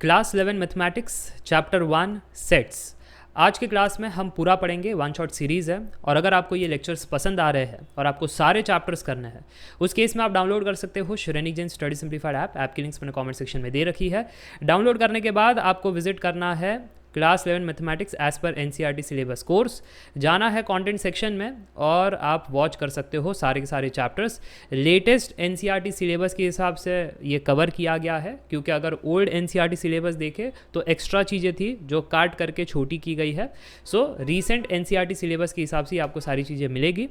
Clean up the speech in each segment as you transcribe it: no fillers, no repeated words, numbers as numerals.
Class 11 mathematics chapter 1 sets. आज के class में हम पूरा पढ़ेंगे, वन शॉट सीरीज़ है। और अगर आपको ये लेक्चर्स पसंद आ रहे हैं और आपको सारे चैप्टर्स करने हैं, उस केस में आप डाउनलोड कर सकते हो Shrenik Jain study simplified app की लिंक्स मैंने कमेंट सेक्शन में दे रखी है। डाउनलोड करने के बाद आपको विजिट करना है class 11 mathematics as per NCERT syllabus course, जाना है कंटेंट सेक्शन में और आप वॉच कर सकते हो सारे के सारे चैप्टर्स। लेटेस्ट एनसीईआरटी सिलेबस के हिसाब से ये कवर किया गया है, क्योंकि अगर ओल्ड एनसीईआरटी सिलेबस देखे तो एक्स्ट्रा चीज़ें थी जो काट करके छोटी की गई है। सो रीसेंट एनसीईआरटी सिलेबस के हिसाब से आपको सारी चीज़ें मिलेगी।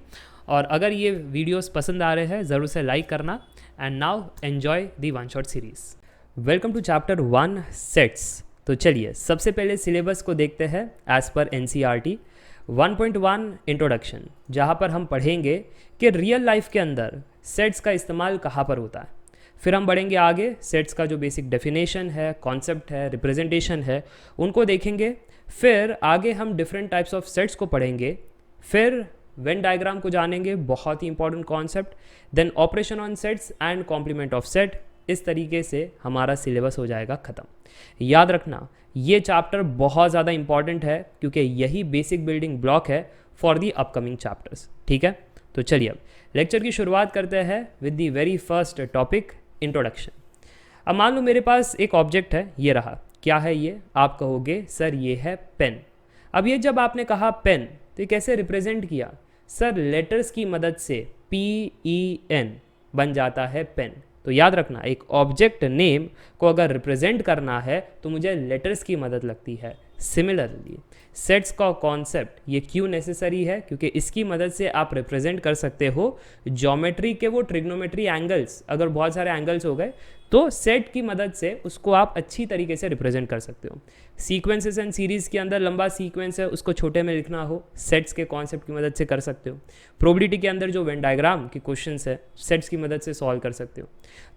और अगर ये वीडियोस पसंद आ रहे हैं ज़रूर से लाइक करना। And now enjoy the one shot series. Welcome to chapter 1 sets. तो चलिए सबसे पहले सिलेबस को देखते हैं एज पर एनसीईआरटी 1.1 इंट्रोडक्शन, जहाँ पर हम पढ़ेंगे कि रियल लाइफ के अंदर सेट्स का इस्तेमाल कहाँ पर होता है। फिर हम बढ़ेंगे आगे, सेट्स का जो बेसिक डेफिनेशन है, कॉन्सेप्ट है, रिप्रेजेंटेशन है, उनको देखेंगे। फिर आगे हम डिफरेंट टाइप्स ऑफ सेट्स को पढ़ेंगे। फिर वेन डायग्राम को जानेंगे, बहुत ही important concept. Then operation on sets and complement of set. इस तरीके से हमारा सिलेबस हो जाएगा ख़त्म। याद रखना ये चैप्टर बहुत ज़्यादा इंपॉर्टेंट है, क्योंकि यही बेसिक बिल्डिंग ब्लॉक है फॉर दी अपकमिंग चैप्टर्स। ठीक है, तो चलिए अब लेक्चर की शुरुआत करते हैं with the very first topic, introduction. अब मान लो मेरे पास एक ऑब्जेक्ट है, ये रहा। क्या है ये? आप कहोगे सर ये है पेन। अब ये जब आपने कहा पेन तो ये कैसे रिप्रेजेंट किया? सर लेटर्स की मदद से PEN बन जाता है पेन। तो याद रखना एक ऑब्जेक्ट नेम को अगर रिप्रेजेंट करना है तो मुझे लेटर्स की मदद लगती है। सिमिलरली सेट्स का कॉन्सेप्ट ये क्यों नेसेसरी है? क्योंकि इसकी मदद से आप रिप्रेजेंट कर सकते हो ज्योमेट्री के वो ट्रिग्नोमेट्री एंगल्स। अगर बहुत सारे एंगल्स हो गए तो सेट की मदद से उसको आप अच्छी तरीके से रिप्रेजेंट कर सकते हो। सीक्वेंसेस एंड सीरीज़ के अंदर लंबा सीक्वेंस है, उसको छोटे में लिखना हो, सेट्स के कॉन्सेप्ट की मदद से कर सकते हो। प्रोबेबिलिटी के अंदर जो वेन डायग्राम के क्वेश्चंस है, सेट्स की मदद से सॉल्व कर सकते हो।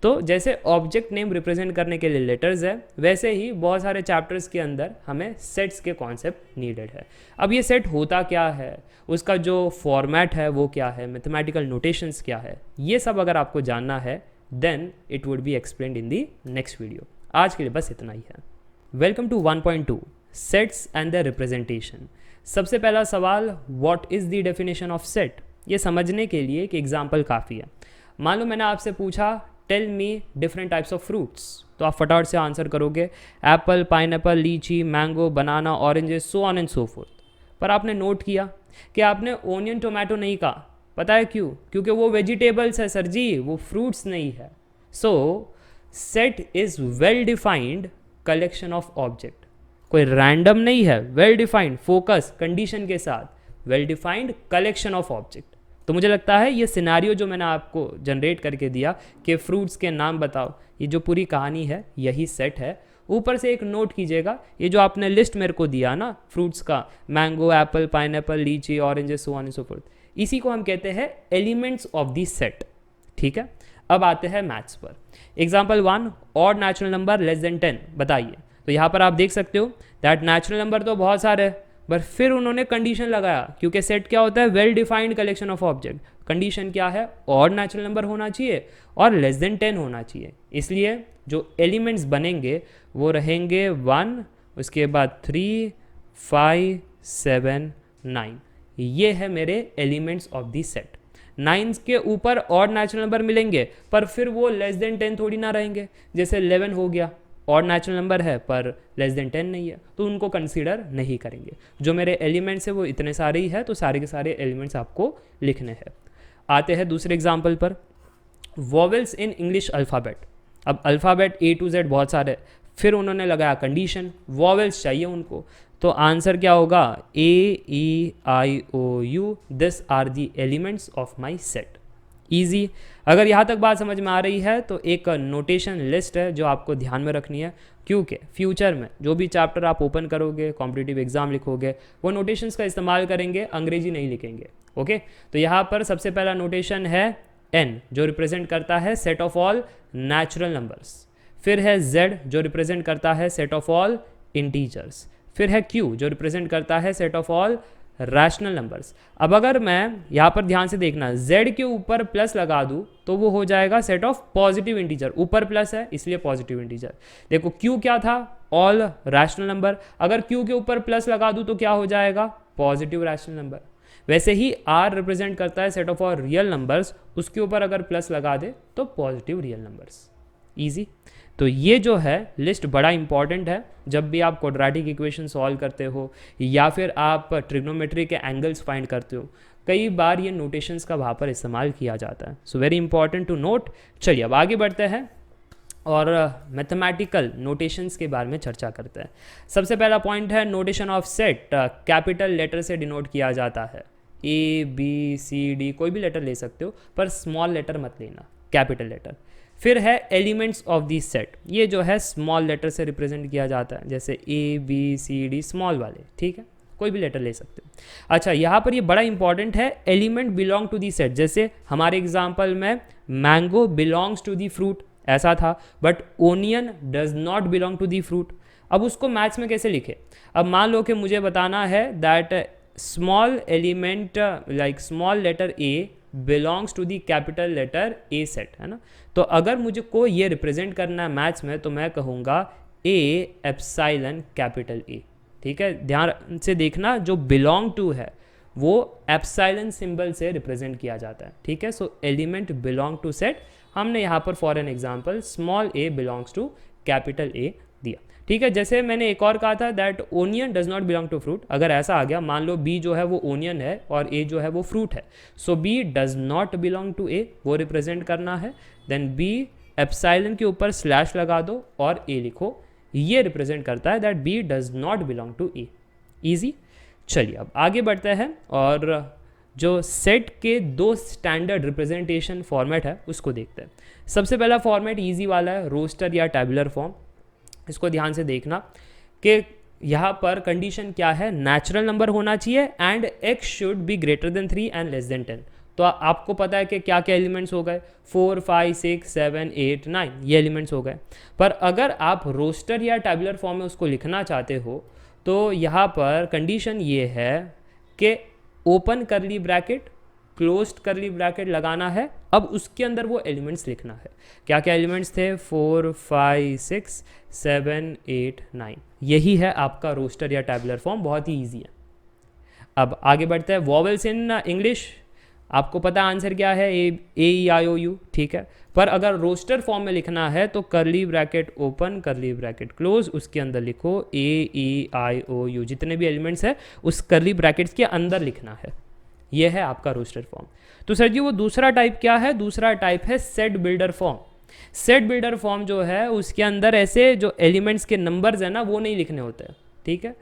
तो जैसे ऑब्जेक्ट नेम रिप्रेजेंट करने के लिए लेटर्स है, वैसे ही बहुत सारे चैप्टर्स के अंदर हमें सेट्स के कॉन्सेप्ट नीडेड है। अब ये सेट होता क्या है, उसका जो फॉर्मेट है वो क्या है, मैथमेटिकल नोटेशंस क्या है, ये सब अगर आपको जानना है then it would be explained in the next video. आज के लिए बस इतना ही है। Welcome to 1.2 sets and the representation. सबसे पहला सवाल, what is the definition of set? ये समझने के लिए एक एग्जाम्पल काफ़ी है। मान लो मैंने आपसे पूछा tell me different types of fruits, तो आप फटाफट से आंसर करोगे apple, pineapple, lychee, mango, banana, oranges, so on and so forth. पर आपने नोट किया कि आपने ओनियन टोमेटो नहीं कहा। पता है क्यों? क्योंकि वो वेजिटेबल्स है सर जी, वो फ्रूट्स नहीं है। सो set is well defined collection of object. कोई रैंडम नहीं है, वेल डिफाइंड, फोकस, कंडीशन के साथ well defined collection of object. तो मुझे लगता है ये सिनारियो जो मैंने आपको जनरेट करके दिया कि फ्रूट्स के नाम बताओ, ये जो पूरी कहानी है यही सेट है। ऊपर से एक नोट कीजिएगा, ये जो आपने लिस्ट मेरे को दिया ना फ्रूट्स का, मैंगो, एप्पल, पाइनएप्पल, लीची, oranges, so on and so fourth, इसी को हम कहते हैं एलिमेंट्स ऑफ दी सेट। ठीक है, अब आते हैं मैथ्स पर। Example 1, odd natural number less than 10 बताइए। तो यहाँ पर आप देख सकते हो दैट नेचुरल नंबर तो बहुत सारे हैं, पर फिर उन्होंने कंडीशन लगाया, क्योंकि सेट क्या होता है? Well defined collection of object. Condition क्या है? ऑड नेचुरल नंबर होना चाहिए और लेस देन 10 होना चाहिए। इसलिए जो एलिमेंट्स बनेंगे वो रहेंगे 1, उसके बाद 3, 5, 7, 9। ये है मेरे एलिमेंट्स ऑफ दी सेट। 9 के ऊपर ऑड नेचुरल नंबर मिलेंगे, पर फिर वो लेस देन 10 थोड़ी ना रहेंगे। जैसे 11 हो गया, ऑड नेचुरल नंबर है पर लेस देन 10 नहीं है, तो उनको कंसीडर नहीं करेंगे। जो मेरे एलिमेंट्स है वो इतने सारे ही है, तो सारे के सारे एलिमेंट्स आपको लिखने हैं। आते हैं दूसरे एग्जाम्पल पर, वॉवेल्स इन इंग्लिश अल्फ़ाबेट। अब अल्फ़ाबेट A to Z बहुत सारे, फिर उन्होंने लगाया कंडीशन, वॉवेल्स चाहिए उनको। तो आंसर क्या होगा? AEIOU, this are the elements of my set. Easy. अगर यहाँ तक बात समझ में आ रही है तो एक नोटेशन लिस्ट है जो आपको ध्यान में रखनी है, क्योंकि फ्यूचर में जो भी चैप्टर आप ओपन करोगे, कॉम्पिटिटिव एग्जाम लिखोगे, वो नोटेशंस का इस्तेमाल करेंगे, अंग्रेजी नहीं लिखेंगे। ओके, तो यहाँ पर सबसे पहला नोटेशन है N, जो रिप्रेजेंट करता है set of all natural numbers. फिर है Z, जो रिप्रेजेंट करता है सेट ऑफ ऑल इंटीजर्स। फिर है Q, जो रिप्रेजेंट करता है set of all rational numbers. अब अगर मैं यहाँ पर ध्यान से देखना, z के ऊपर प्लस लगा दूँ तो वो हो जाएगा सेट ऑफ पॉजिटिव इंटीजर, ऊपर प्लस है इसलिए पॉजिटिव इंटीजर। देखो q क्या था, ऑल रैशनल नंबर, अगर q के ऊपर प्लस लगा दूँ तो क्या हो जाएगा, पॉजिटिव रैशनल नंबर। वैसे ही r रिप्रेजेंट करता है सेट ऑफ और रियल नंबर्स, उसके ऊपर अगर प्लस लगा दे तो पॉजिटिव रियल नंबर्स। ईजी। तो ये जो है लिस्ट बड़ा इंपॉर्टेंट है जब भी आप क्वाड्रेटिक इक्वेशन सॉल्व करते हो या फिर आप ट्रिग्नोमेट्री के एंगल्स फाइंड करते हो, कई बार ये नोटेशंस का वहाँ पर इस्तेमाल किया जाता है। So very important to note. चलिए अब आगे बढ़ते हैं और मैथमेटिकल नोटेशंस के बारे में चर्चा करते हैं। सबसे पहला पॉइंट है notation of set, capital letter से डिनोट किया जाता है। ABCD कोई भी लेटर ले सकते हो पर स्मॉल लेटर मत लेना, कैपिटल लेटर। फिर है एलिमेंट्स ऑफ दी सेट, ये जो है स्मॉल लेटर से रिप्रेजेंट किया जाता है, जैसे ABCD स्मॉल वाले, ठीक है, कोई भी लेटर ले सकते हो। अच्छा, यहाँ पर ये बड़ा इंपॉर्टेंट है, element belong to the set. जैसे हमारे एग्जाम्पल में mango belongs to the fruit ऐसा था, but onion does not belong to the fruit. अब उसको मैथ्स में कैसे लिखे, अब मान लो कि मुझे बताना है that small element like small letter A belongs to the capital letter A set, है ना। तो अगर मुझे को ये रिप्रेजेंट करना है मैथ्स में तो मैं कहूँगा A एप्साइलन कैपिटल A, ठीक है। ध्यान से देखना, जो बिलोंग टू है वो एप्साइलन सिंबल से रिप्रेजेंट किया जाता है, ठीक है। So element belong to set, हमने यहाँ पर for an example small a belongs to capital A दिया, ठीक है। जैसे मैंने एक और कहा था that onion does not belong to fruit, अगर ऐसा आ गया, मान लो B जो है वो ओनियन है और A जो है वो फ्रूट है, so B does not belong to A, वो रिप्रेजेंट करना है। देन B एप्साइलन के ऊपर स्लैश लगा दो और A लिखो, ये रिप्रेजेंट करता है that B does not belong to A। Easy. चलिए अब आगे बढ़ते हैं और जो सेट के दो स्टैंडर्ड रिप्रेजेंटेशन फॉर्मेट है उसको देखते हैं। सबसे पहला फॉर्मेट इजी वाला है, रोस्टर या टैबुलर फॉर्म। इसको ध्यान से देखना कि यहाँ पर कंडीशन क्या है, नेचुरल नंबर होना चाहिए and x should be greater than 3 and less than 10। तो आपको पता है कि क्या क्या एलिमेंट्स हो गए, 4 5 6 7 8 9, ये एलिमेंट्स हो गए। पर अगर आप रोस्टर या टैबुलर फॉर्म में उसको लिखना चाहते हो तो यहाँ पर कंडीशन ये है कि ओपन करली ब्रैकेट क्लोज्ड करली ब्रैकेट लगाना है, अब उसके अंदर वो एलिमेंट्स लिखना है। क्या क्या एलिमेंट्स थे, 4 5 6 7 8 9, यही है आपका रोस्टर या टैबुलर फॉर्म, बहुत ही ईजी है। अब आगे बढ़ते हैं, वॉवेल्स इन इंग्लिश, आपको पता आंसर क्या है, A E I O U, ठीक है। पर अगर रोस्टर फॉर्म में लिखना है तो करली ब्रैकेट ओपन करली ब्रैकेट क्लोज, उसके अंदर लिखो AEIOU, जितने भी एलिमेंट्स है उस करली ब्रैकेट्स के अंदर लिखना है। यह है आपका रोस्टर फॉर्म। तो सर जी वो दूसरा टाइप क्या है, दूसरा टाइप है set builder form. Set builder form जो है उसके अंदर ऐसे जो एलिमेंट्स के नंबर्स है ना वो नहीं लिखने होते हैं, ठीक है।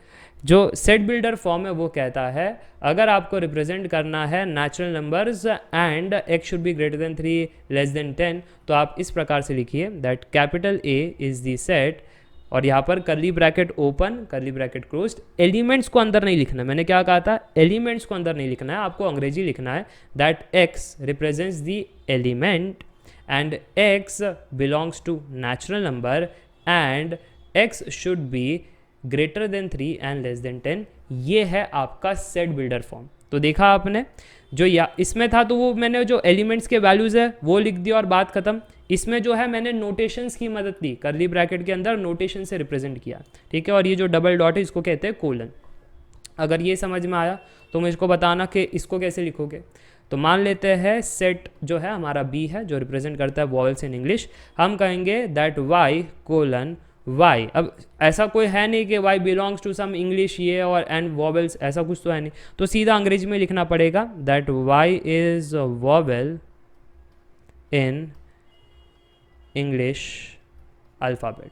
जो सेट बिल्डर फॉर्म है वो कहता है अगर आपको रिप्रेजेंट करना है natural numbers and x should be greater than 3 less than 10, तो आप इस प्रकार से लिखिए that capital A is the set, और यहाँ पर करली ब्रैकेट ओपन करली ब्रैकेट क्लोज्ड, एलिमेंट्स को अंदर नहीं लिखना है। मैंने क्या कहा था, एलिमेंट्स को अंदर नहीं लिखना है, आपको अंग्रेजी लिखना है that x represents the element and x belongs to natural number and x should be greater than 3 and less than 10। ये है आपका सेट बिल्डर फॉर्म। तो देखा आपने, जो या इसमें था तो वो मैंने जो एलिमेंट्स के वैल्यूज़ है वो लिख दिया और बात खत्म। इसमें जो है मैंने नोटेशंस की मदद ली, करली ब्रैकेट के अंदर नोटेशन से रिप्रेजेंट किया, ठीक है। और ये जो डबल डॉट है इसको कहते हैं कोलन। अगर ये समझ में आया तो मुझको बताना कि इसको कैसे लिखोगे। तो मान लेते हैं सेट जो है हमारा B है जो रिप्रेजेंट करता है वॉवेल्स इन इंग्लिश, हम कहेंगे दैट Y कोलन Y। अब ऐसा कोई है नहीं कि Y belongs to some English ये और एंड वॉवेल्स, ऐसा कुछ तो है नहीं, तो सीधा अंग्रेजी में लिखना पड़ेगा that Y is vowel in English alphabet,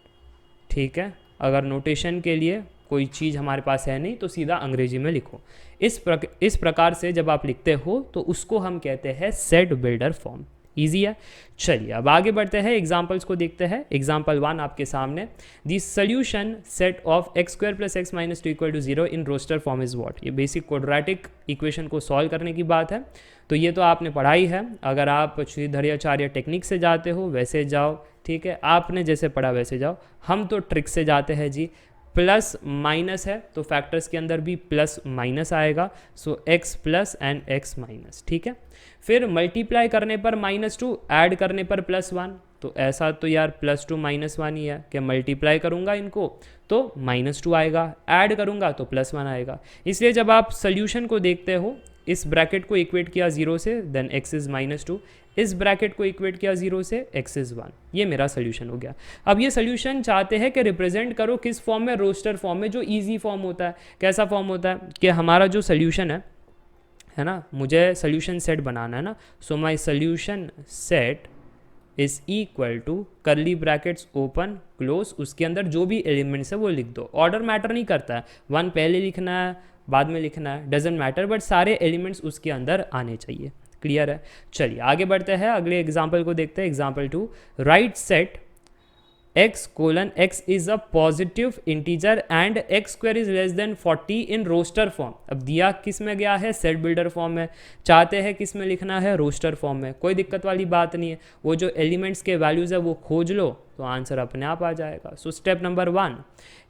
ठीक है। अगर नोटेशन के लिए कोई चीज़ हमारे पास है नहीं तो सीधा अंग्रेजी में लिखो। इस प्रकार से जब आप लिखते हो तो उसको हम कहते हैं सेट बिल्डर फॉर्म। ईजी है। चलिए अब आगे बढ़ते हैं, एग्जाम्पल्स को देखते हैं। एग्जाम्पल 1 आपके सामने, the solution set of x² + x - 2 = 0 in roster form is what. ये बेसिक क्वाड्रेटिक इक्वेशन को सॉल्व करने की बात है। तो ये तो आपने पढ़ाई है, अगर आप श्रीधराचार्य टेक्निक से जाते हो वैसे जाओ, ठीक है। आपने जैसे पढ़ा वैसे जाओ, हम तो ट्रिक से जाते हैं जी। प्लस माइनस है तो फैक्टर्स के अंदर भी प्लस माइनस आएगा, सो x plus and x minus, ठीक है। फिर मल्टीप्लाई करने पर -2, ऐड करने पर +1, तो ऐसा तो यार +2 -1 ही है कि मल्टीप्लाई करूंगा इनको तो -2 आएगा, ऐड करूंगा तो +1 आएगा। इसलिए जब आप सोल्यूशन को देखते हो, इस ब्रैकेट को इक्वेट किया 0 से, देन x इज -2, इस ब्रैकेट को इक्वेट किया 0 से, x इज 1, ये मेरा सोल्यूशन हो गया। अब ये सोल्यूशन चाहते हैं कि रिप्रेजेंट करो किस फॉर्म में, रोस्टर फॉर्म में, जो इजी फॉर्म होता है। कैसा फॉर्म होता है कि हमारा जो सोल्यूशन है ना, मुझे सोल्यूशन सेट बनाना है ना, so my solution set is equal to curly brackets open close, उसके अंदर जो भी एलिमेंट्स है वो लिख दो। ऑर्डर मैटर नहीं करता है, 1 पहले लिखना है बाद में लिखना है, डजेंट मैटर, बट सारे एलिमेंट्स उसके अंदर आने चाहिए। क्लियर है? चलिए आगे बढ़ते हैं, अगले एग्जाम्पल को देखते हैं। Example 2, write set x is a positive integer and x square is less than 40 in roster form. अब दिया किस में गया है, सेट बिल्डर फॉर्म में, चाहते हैं किस में लिखना है, रोस्टर फॉर्म में। कोई दिक्कत वाली बात नहीं है, वो जो एलिमेंट्स के वैल्यूज है वो खोज लो तो आंसर अपने आप आ जाएगा। सो स्टेप नंबर 1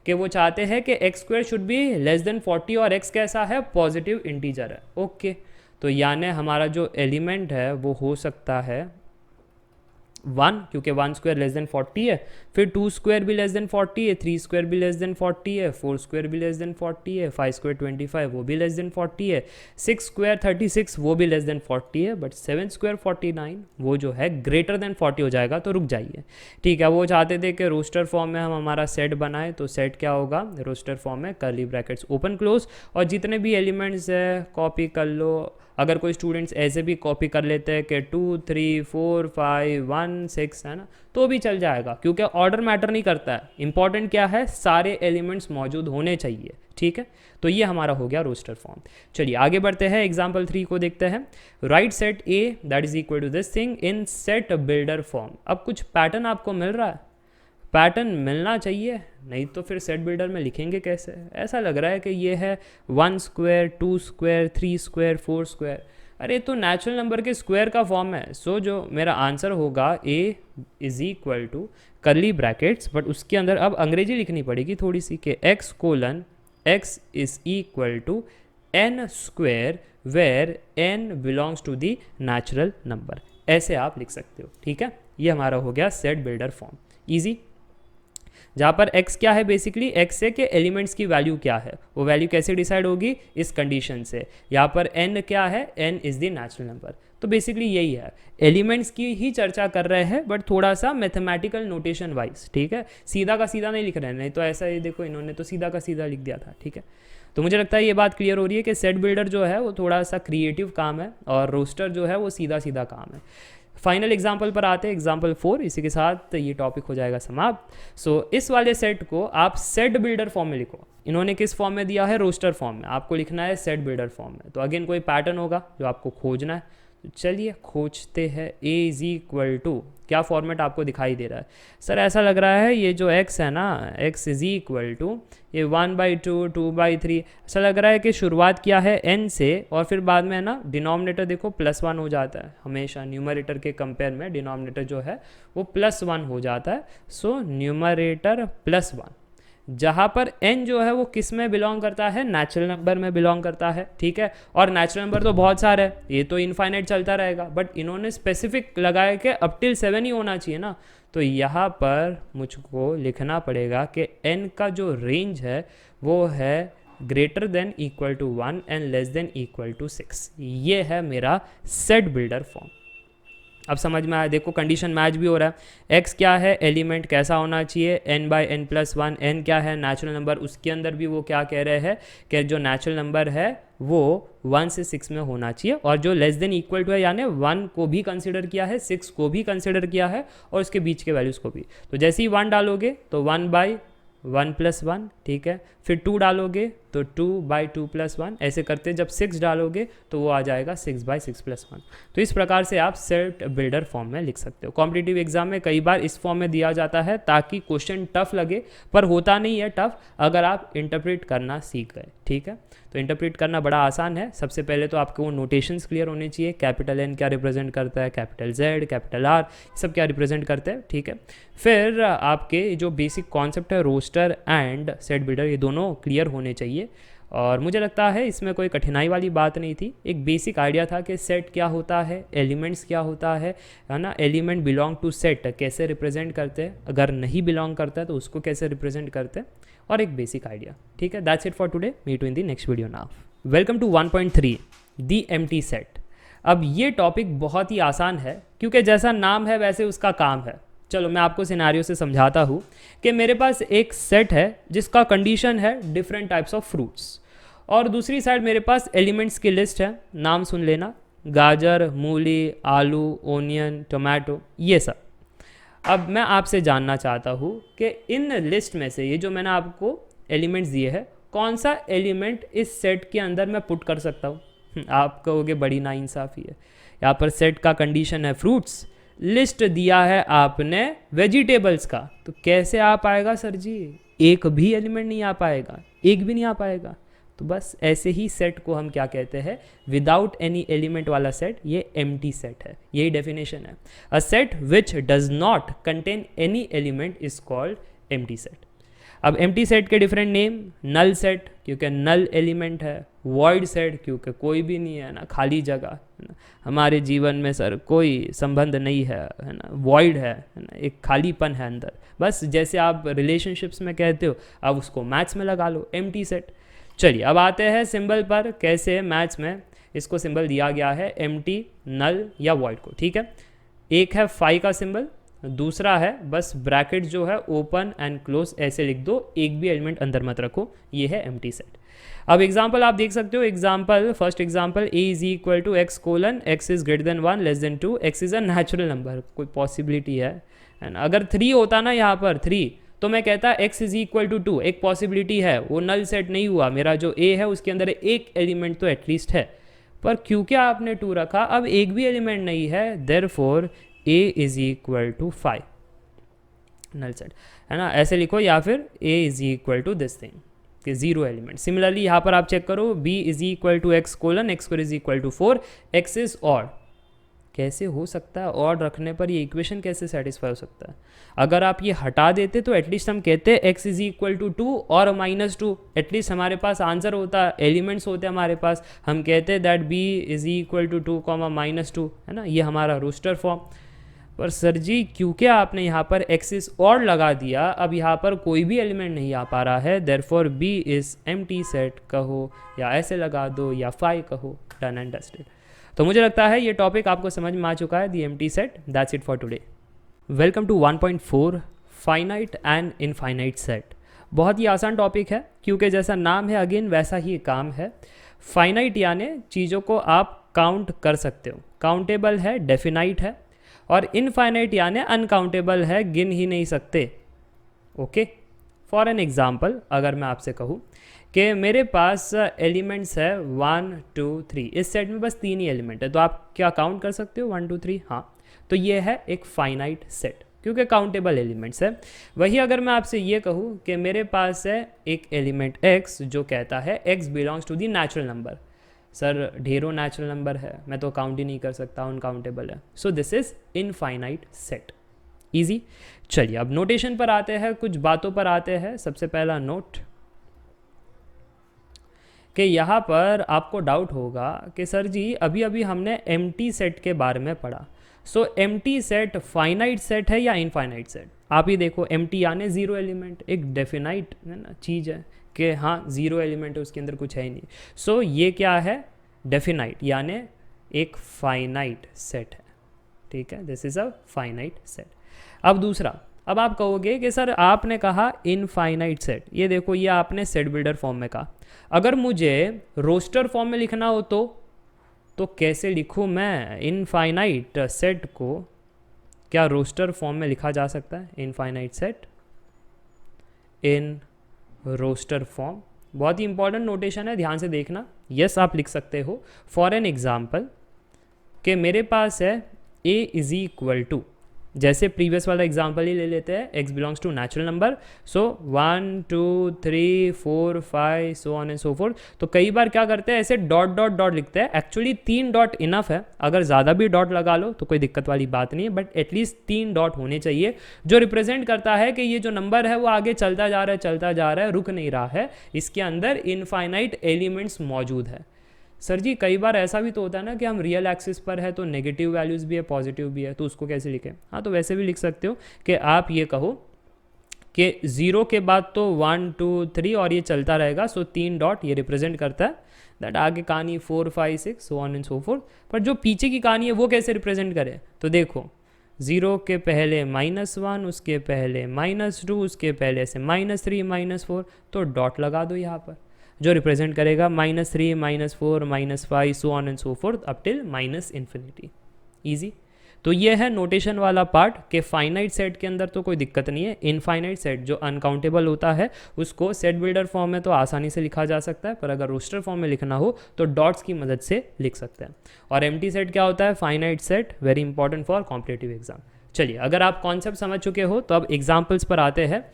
कि वो चाहते हैं कि x square should be less than 40 और x कैसा है, पॉजिटिव इंटीजर है। ओके, तो यानी हमारा जो एलिमेंट है वो हो सकता है 1, क्योंकि 1 स्क्वायर लेस देन 40 है, फिर 2 स्क्वायर भी लेस देन 40 है, 3 स्क्वायर भी लेस देन 40 है, 4 स्क्वायर भी लेस देन 40 है, 5 स्क्वायर 25 वो भी लेस देन 40 है, 6 स्क्वायर 36 वो भी लेस देन 40 है, बट 7 स्क्वायर 49 वो जो है ग्रेटर देन 40 हो जाएगा। तो रुक जाइए, ठीक है। वो चाहते थे कि रोस्टर फॉर्म में हम हमारा सेट बनाए, तो सेट क्या होगा, रोस्टर फॉर्म में करली ब्रैकेट्स ओपन क्लोज, और जितने भी एलिमेंट्स है कॉपी कर लो। अगर कोई स्टूडेंट्स ऐसे भी कॉपी कर लेते हैं कि 2 3 4 5 1 6 है ना, तो भी चल जाएगा, क्योंकि ऑर्डर मैटर नहीं करता है। इंपॉर्टेंट क्या है, सारे एलिमेंट्स मौजूद होने चाहिए, ठीक है। तो ये हमारा हो गया रोस्टर फॉर्म। चलिए आगे बढ़ते हैं, एग्जाम्पल 3 को देखते हैं। Write set A that is equal to this thing in set builder form. अब कुछ पैटर्न आपको मिल रहा है, पैटर्न मिलना चाहिए, नहीं तो फिर सेट बिल्डर में लिखेंगे कैसे। ऐसा लग रहा है कि ये है 1 स्क्वायर 2 स्क्वायर 3 स्क्वायर 4 स्क्वायर, अरे तो नेचुरल नंबर के स्क्वायर का फॉर्म है। सो जो मेरा आंसर होगा a is equal to curly brackets, but उसके अंदर अब अंग्रेजी लिखनी पड़ेगी थोड़ी सी कि x is equal to n square where n belongs to the natural number. ऐसे आप लिख सकते हो, ठीक है। ये हमारा हो गया सेट बिल्डर फॉर्म, ईजी। जहाँ पर x क्या है, बेसिकली x है कि एलिमेंट्स की वैल्यू क्या है, वो वैल्यू कैसे डिसाइड होगी, इस कंडीशन से। यहाँ पर n क्या है, n is the natural number. तो बेसिकली यही है, एलिमेंट्स की ही चर्चा कर रहे हैं, बट थोड़ा सा मैथमेटिकल नोटेशन वाइज, ठीक है। सीधा का सीधा नहीं लिख रहे हैं, नहीं तो ऐसा ही देखो इन्होंने तो सीधा का सीधा लिख दिया था, ठीक है। तो मुझे लगता है ये बात क्लियर हो रही है कि सेट बिल्डर जो है वो थोड़ा सा क्रिएटिव काम है और रोस्टर जो है वो सीधा सीधा काम है। फाइनल एग्जाम्पल पर आते हैं, एग्जाम्पल 4। इसी के साथ ये टॉपिक हो जाएगा समाप्त। सो इस वाले सेट को आप सेट बिल्डर फॉर्म में लिखो। इन्होंने किस फॉर्म में दिया है, रोस्टर फॉर्म में, आपको लिखना है सेट बिल्डर फॉर्म में। तो अगेन कोई पैटर्न होगा जो आपको खोजना है, तो चलिए खोजते हैं। a इज इक्वल टू, क्या फॉर्मेट आपको दिखाई दे रहा है सर, ऐसा लग रहा है ये जो x है ना, x इज इक्वल टू ये 1/2 2/3, ऐसा लग रहा है कि शुरुआत किया है n से और फिर बाद में है ना डिनोमिनेटर देखो +1 हो जाता है। हमेशा न्यूमरेटर के कंपेयर में डिनोमिनेटर जो है वो +1 हो जाता है। सो न्यूमरेटर +1, जहाँ पर n जो है वो किस में बिलोंग करता है, नेचुरल नंबर में बिलोंग करता है, ठीक है। और नेचुरल नंबर तो बहुत सारे है, ये तो इनफाइनाइट चलता रहेगा, बट इन्होंने स्पेसिफिक लगाया कि अप टिल 7 ही होना चाहिए ना। तो यहाँ पर मुझको लिखना पड़ेगा कि n का जो रेंज है वो है greater than equal to 1 and less than equal to 6। ये है मेरा सेट बिल्डर फॉर्म। अब समझ में आया, देखो कंडीशन मैच भी हो रहा है। x क्या है, एलिमेंट कैसा होना चाहिए, n/n+1, n क्या है नेचुरल नंबर, उसके अंदर भी वो क्या कह रहे हैं कि जो नेचुरल नंबर है वो 1 से 6 में होना चाहिए, और जो लेस देन इक्वल टू है यानी 1 को भी कंसिडर किया है, 6 को भी कंसिडर किया है, और उसके बीच के वैल्यूज़ को भी। तो जैसे ही 1 डालोगे तो 1/1+1, ठीक है। फिर 2 डालोगे तो 2/2+1, ऐसे करते जब 6 डालोगे तो वो आ जाएगा 6/6+1। तो इस प्रकार से आप सेट बिल्डर फॉर्म में लिख सकते हो। कॉम्पिटिटिव एग्जाम में कई बार इस फॉर्म में दिया जाता है ताकि क्वेश्चन टफ लगे, पर होता नहीं है टफ अगर आप इंटरप्रेट करना सीख गए, ठीक है। तो इंटरप्रेट करना बड़ा आसान है। सबसे पहले तो आपको वो नोटेशंस क्लियर होने चाहिए, कैपिटल N क्या रिप्रेजेंट करता है, कैपिटल Z, कैपिटल R सब क्या रिप्रेजेंट करते हैं, ठीक है। फिर आपके जो बेसिक कॉन्सेप्ट है roster and set set builder, ये दोनों क्लियर होने चाहिए। और मुझे लगता है इसमें कोई कठिनाई वाली बात नहीं थी, एक बेसिक आइडिया था कि सेट क्या होता है, एलिमेंट्स क्या होता है ना, एलिमेंट बिलोंग टू सेट कैसे रिप्रेजेंट करते हैं, अगर नहीं बिलोंग करता है तो उसको कैसे रिप्रेजेंट करते हैं, और एक बेसिक आइडिया। ठीक है, that's it for today, meet you in the next video now. Welcome to 1.3 the empty set. अब ये टॉपिक बहुत ही आसान है क्योंकि जैसा नाम है वैसे उसका काम है। चलो मैं आपको सिनेरियो से समझाता हूँ कि मेरे पास एक सेट है जिसका कंडीशन है डिफरेंट टाइप्स ऑफ फ्रूट्स, और दूसरी साइड मेरे पास एलिमेंट्स की लिस्ट है, नाम सुन लेना, गाजर, मूली, आलू, ओनियन, टोमेटो, ये सब। अब मैं आपसे जानना चाहता हूँ कि इन लिस्ट में से ये जो मैंने आपको एलिमेंट्स दिए हैं, कौन सा एलिमेंट इस सेट के अंदर मैं पुट कर सकता हूँ। आप कहोगे बड़ी नाइंसाफ़ी है, यहाँ पर सेट का कंडीशन है फ्रूट्स, लिस्ट दिया है आपने वेजिटेबल्स का, तो कैसे आ पाएगा सर जी, एक भी एलिमेंट नहीं आ पाएगा, एक भी नहीं आ पाएगा। तो बस ऐसे ही सेट को हम क्या कहते हैं, विदाउट एनी एलिमेंट वाला सेट, ये एम्प्टी सेट है, यही डेफिनेशन है। A set which does not contain any element is called empty set. अब एम्प्टी सेट के डिफरेंट नेम, नल सेट क्योंकि नल एलिमेंट है, वॉइड सेट क्योंकि कोई भी नहीं है ना, खाली जगह है ना, हमारे जीवन में सर कोई संबंध नहीं है ना, वॉइड है ना, एक खालीपन है अंदर, बस जैसे आप रिलेशनशिप्स में कहते हो, अब उसको मैथ्स में लगा लो, एम्प्टी सेट। चलिए अब आते हैं सिंबल पर, कैसे मैथ्स में इसको सिंबल दिया गया है एम्प्टी, नल या वॉइड को। ठीक है, एक है फाई का सिंबल, दूसरा है बस ब्रैकेट जो है ओपन एंड क्लोज ऐसे लिख दो, एक भी एलिमेंट अंदर मत रखो, ये है एम्प्टी सेट। अब एग्जाम्पल आप देख सकते हो, example first example, A is equal to x colon x is greater than 1 less than 2, x is a natural number, कोई पॉसिबिलिटी है ना। अगर 3 होता ना यहाँ पर 3, तो मैं कहता x इज इक्वल टू 2, एक पॉसिबिलिटी है, वो नल सेट नहीं हुआ, मेरा जो a है उसके अंदर एक एलिमेंट तो एटलीस्ट है, पर क्योंकि आपने 2 रखा, अब एक भी एलिमेंट नहीं है, therefore a is equal to 5, null set है ना, ऐसे लिखो, या फिर a is equal to this thing कि 0 एलिमेंट। सिमिलरली यहाँ पर आप चेक करो, b is equal to x colon x square is equal to 4, x is odd, कैसे हो सकता है, ऑड रखने पर ये इक्वेशन कैसे सेटिस्फाई हो सकता है। अगर आप ये हटा देते तो एटलीस्ट हम कहते x इज इक्वल टू 2 और -2, एटलीस्ट हमारे पास आंसर होता, एलिमेंट्स होते हमारे पास, हम कहते that b is equal to 2, -2 है ना, ये हमारा रोस्टर फॉर्म। पर सर जी क्योंकि आपने यहाँ पर x इज ऑड लगा दिया, अब यहाँ पर कोई भी एलिमेंट नहीं आ पा रहा है, therefore b is empty set कहो या ऐसे लगा दो या 5 कहो, डन एंड डस्टेड। तो मुझे लगता है ये टॉपिक आपको समझ में आ चुका है, the empty set. That's it for today. Welcome to 1.4 finite and infinite set. बहुत ही आसान टॉपिक है क्योंकि जैसा नाम है अगेन वैसा ही काम है। फाइनाइट यानी चीज़ों को आप काउंट कर सकते हो, काउंटेबल है, डेफिनाइट है, और इनफाइनाइट यानी अनकाउंटेबल है, गिन ही नहीं सकते। ओके, फॉर एन एग्जाम्पल अगर मैं आपसे कहूँ कि मेरे पास एलिमेंट्स है 1 2 3, इस सेट में बस 3 ही एलिमेंट है, तो आप क्या काउंट कर सकते हो 1 2 3, हाँ, तो ये है एक फाइनाइट सेट क्योंकि काउंटेबल एलिमेंट्स है। वही अगर मैं आपसे ये कहूँ कि मेरे पास है एक एलिमेंट x जो कहता है x belongs to the natural number, sir ढेरों नेचुरल नंबर है, मैं तो काउंट ही नहीं कर सकता, अनकाउंटेबल है, so this is infinite set. Easy. चलिए अब नोटेशन पर आते हैं, कुछ बातों पर आते हैं। सबसे पहला नोट कि यहाँ पर आपको डाउट होगा कि सर जी अभी अभी हमने एम्प्टी सेट के बारे में पढ़ा, सो एम्प्टी सेट फाइनाइट सेट है या इनफाइनाइट सेट। आप ही देखो, एम्प्टी यानी 0 एलिमेंट, एक डेफिनाइट है ना चीज़ है कि हाँ 0 एलिमेंट है, उसके अंदर कुछ है ही नहीं, सो ये क्या है, डेफिनाइट यानी एक फाइनाइट सेट है। ठीक है, this is a finite set. अब दूसरा, अब आप कहोगे कि सर आपने कहा इनफाइनाइट सेट, ये देखो ये आपने सेट बिल्डर फॉर्म में कहा, अगर मुझे रोस्टर फॉर्म में लिखना हो तो कैसे लिखूँ मैं इनफाइनाइट सेट को, क्या रोस्टर फॉर्म में लिखा जा सकता है infinite set in roster form. बहुत ही इंपॉर्टेंट नोटेशन है, ध्यान से देखना। यस आप लिख सकते हो। फॉर एन एग्जाम्पल कि मेरे पास है a इज इक्वल टू जैसे प्रीवियस वाला एग्जांपल ही ले लेते हैं, x belongs to natural number, so 1 2 3 4 5 so on and so forth. तो कई बार क्या करते हैं, ऐसे डॉट डॉट डॉट लिखते हैं। एक्चुअली 3 डॉट इनफ है, अगर ज़्यादा भी डॉट लगा लो तो कोई दिक्कत वाली बात नहीं है, बट एटलीस्ट 3 डॉट होने चाहिए, जो रिप्रेजेंट करता है कि ये जो नंबर है वो आगे चलता जा रहा है, रुक नहीं रहा है, इसके अंदर इनफाइनाइट एलिमेंट्स मौजूद है। सर जी कई बार ऐसा भी तो होता है ना कि हम रियल एक्सिस पर है तो नेगेटिव वैल्यूज़ भी है पॉजिटिव भी है, तो उसको कैसे लिखें? हाँ, तो वैसे भी लिख सकते हो कि आप ये कहो कि 0 के बाद तो 1 2 3 और ये चलता रहेगा, सो 3 डॉट ये रिप्रेजेंट करता है दैट आगे कहानी 4 5 6 सो ऑन एंड सो फोर्थ। पर जो पीछे की कहानी है वो कैसे रिप्रेजेंट करें? तो देखो 0 के पहले -1, उसके पहले -2, उसके पहले से -3 -4, तो डॉट लगा दो यहाँ पर, जो रिप्रेजेंट करेगा -3 -4 -5 so on and so fourth up till -infinity. Easy. तो ये है नोटेशन वाला पार्ट कि फाइनाइट सेट के अंदर तो कोई दिक्कत नहीं है, इनफाइनाइट सेट जो अनकाउंटेबल होता है उसको सेट बिल्डर फॉर्म में तो आसानी से लिखा जा सकता है, पर अगर रोस्टर फॉर्म में लिखना हो तो डॉट्स की मदद से लिख सकते हैं। और एम्प्टी सेट क्या होता है? Finite set, very important for competitive exam. चलिए, अगर आप कॉन्सेप्ट समझ चुके हो तो अब एग्जाम्पल्स पर आते हैं।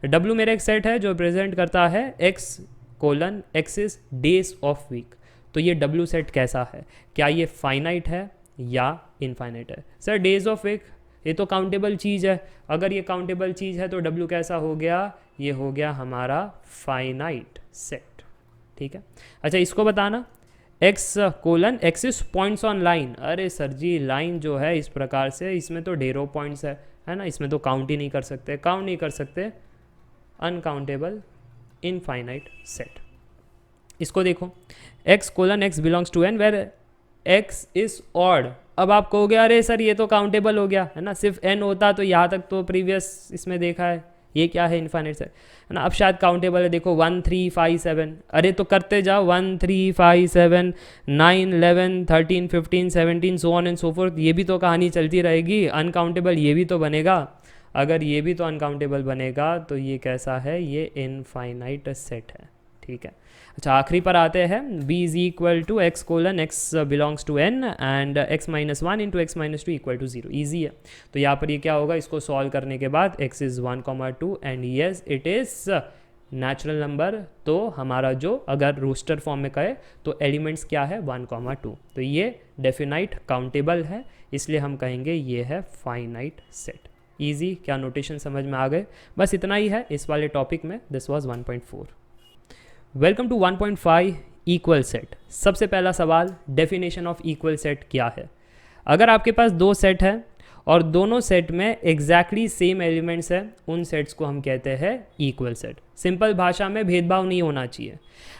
W मेरा एक सेट है जो रिप्रेजेंट करता है x colon x is days of week. तो ये W सेट कैसा है? क्या ये फाइनाइट है या इनफाइनाइट है? सर डेज ऑफ वीक ये तो काउंटेबल चीज़ है, अगर ये काउंटेबल चीज़ है तो W कैसा हो गया? ये हो गया हमारा फाइनाइट सेट। ठीक है, अच्छा इसको बताना x colon x is points on line. अरे सर जी लाइन जो है इस प्रकार से, इसमें तो ढेरों पॉइंट्स है ना, इसमें तो काउंट ही नहीं कर सकते, काउंट नहीं कर सकते, अनकाउंटेबल इनफाइनाइट सेट। इसको देखो x colon x belongs to n where x is odd. अब आप कहोगे अरे सर ये तो काउंटेबल हो गया है ना, सिर्फ n होता तो यहाँ तक तो प्रीवियस इसमें देखा है, ये क्या है? इनफाइनाइट सेट है ना। अब शायद काउंटेबल है, देखो 1 3 5 7, अरे तो करते जाओ 1 3 5 7 9 11 13 15 17 सो ऑन एंड सो फोर्थ, ये भी तो कहानी चलती रहेगी, अनकाउंटेबल ये भी तो बनेगा। अगर ये भी तो अनकाउंटेबल बनेगा तो ये कैसा है? ये इनफाइनाइट सेट है। ठीक है, अच्छा आखिरी पर आते हैं। b is equal to x colon x belongs to n and x minus 1 into x minus 2 equal to 0। Easy है, तो यहाँ पर ये क्या होगा? इसको सॉल्व करने के बाद x is 1,2 and yes it is natural number. तो हमारा जो अगर रोस्टर फॉर्म में कहे तो एलिमेंट्स क्या है? 1,2। तो ये डेफिनाइट काउंटेबल है, इसलिए हम कहेंगे ये है फाइनाइट सेट। ईजी, क्या नोटेशन समझ में आ गए? बस इतना ही है इस वाले टॉपिक में। This was 1.4। Welcome to 1.5 equal set. सबसे पहला सवाल, डेफिनेशन ऑफ इक्वल सेट क्या है? अगर आपके पास दो सेट है और दोनों सेट में एग्जैक्टली सेम एलिमेंट्स है, उन सेट्स को हम कहते हैं इक्वल सेट। सिंपल भाषा में भेदभाव नहीं होना चाहिए।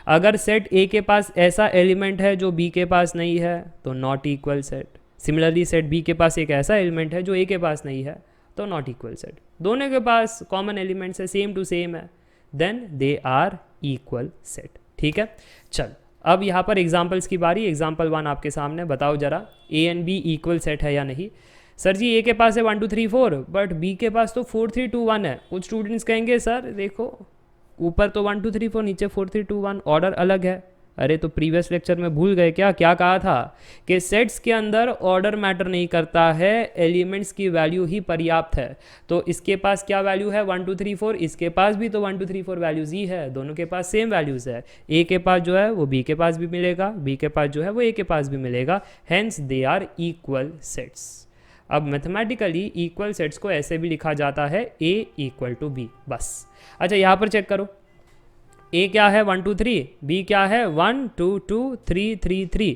अगर सेट ए के पास ऐसा एलिमेंट है जो बी के पास नहीं है तो not equal set. Similarly set B के पास एक ऐसा एलिमेंट है जो ए के पास नहीं है तो नॉट इक्वल सेट। दोनों के पास कॉमन एलिमेंट्स है, सेम टू सेम है, then they are equal set. ठीक है, चल अब यहाँ पर एग्जाम्पल्स की बारी। एग्जाम्पल 1 आपके सामने, बताओ जरा A and B equal set है या नहीं? सर जी ए के पास है 1 2 3 4, बट बी के पास तो 4 3 2 1 है। कुछ स्टूडेंट्स कहेंगे सर देखो ऊपर तो 1 2 3 4, नीचे 4 3 2 1, ऑर्डर अलग है। अरे तो प्रीवियस लेक्चर में भूल गए क्या? क्या कहा था कि सेट्स के अंदर ऑर्डर मैटर नहीं करता है, एलिमेंट्स की वैल्यू ही पर्याप्त है। तो इसके पास क्या वैल्यू है? 1 2 3 4, इसके पास भी तो 1 2 3 4 वैल्यूज ही है, दोनों के पास सेम वैल्यूज है। ए के पास जो है वो बी के पास भी मिलेगा, बी के पास जो है वो ए के पास भी मिलेगा, hence they are equal sets. अब मैथमेटिकली इक्वल सेट्स को ऐसे भी लिखा जाता है ए इक्वल टू बी, बस। अच्छा यहाँ पर चेक करो, ए क्या है? 1 2 3, बी क्या है? 1 2 2 3 3 3।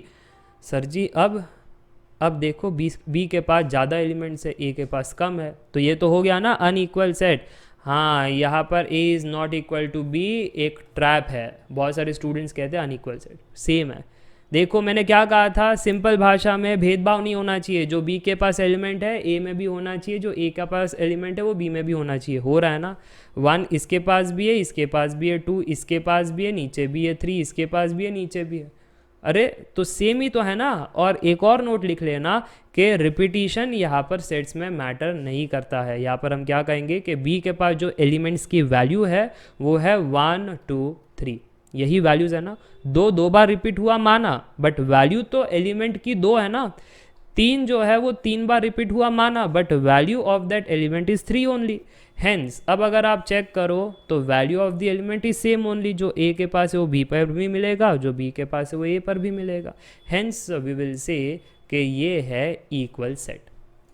सर जी अब देखो बी के पास ज़्यादा एलिमेंट्स है, ए के पास कम है, तो ये तो हो गया ना अनइक्वल सेट। हाँ, यहाँ पर A is not equal to B एक ट्रैप है, बहुत सारे स्टूडेंट्स कहते हैं अनइक्वल सेट, सेम है। देखो मैंने क्या कहा था, सिंपल भाषा में भेदभाव नहीं होना चाहिए, जो बी के पास एलिमेंट है ए में भी होना चाहिए, जो ए के पास एलिमेंट है वो बी में भी होना चाहिए। हो रहा है ना? 1 इसके पास भी है, इसके पास भी है, 2 इसके पास भी है, नीचे भी है, 3 इसके पास भी है, नीचे भी है। अरे तो सेम ही तो है ना। और एक और नोट लिख लेना कि रिपीटिशन यहाँ पर सेट्स में मैटर नहीं करता है। यहाँ पर हम क्या कहेंगे कि बी के पास जो एलिमेंट्स की वैल्यू है वो है 1 2 3, यही वैल्यूज है ना। दो बार रिपीट हुआ माना, बट वैल्यू तो एलिमेंट की 2 है ना। 3 जो है वो 3 बार रिपीट हुआ माना, but value of that element is 3 only. Hence अब अगर आप चेक करो तो value of the element is same only, जो ए के पास है वो बी पर भी मिलेगा, जो बी के पास है वो ए पर भी मिलेगा। हेंस वी विल से कि ये है इक्वल सेट।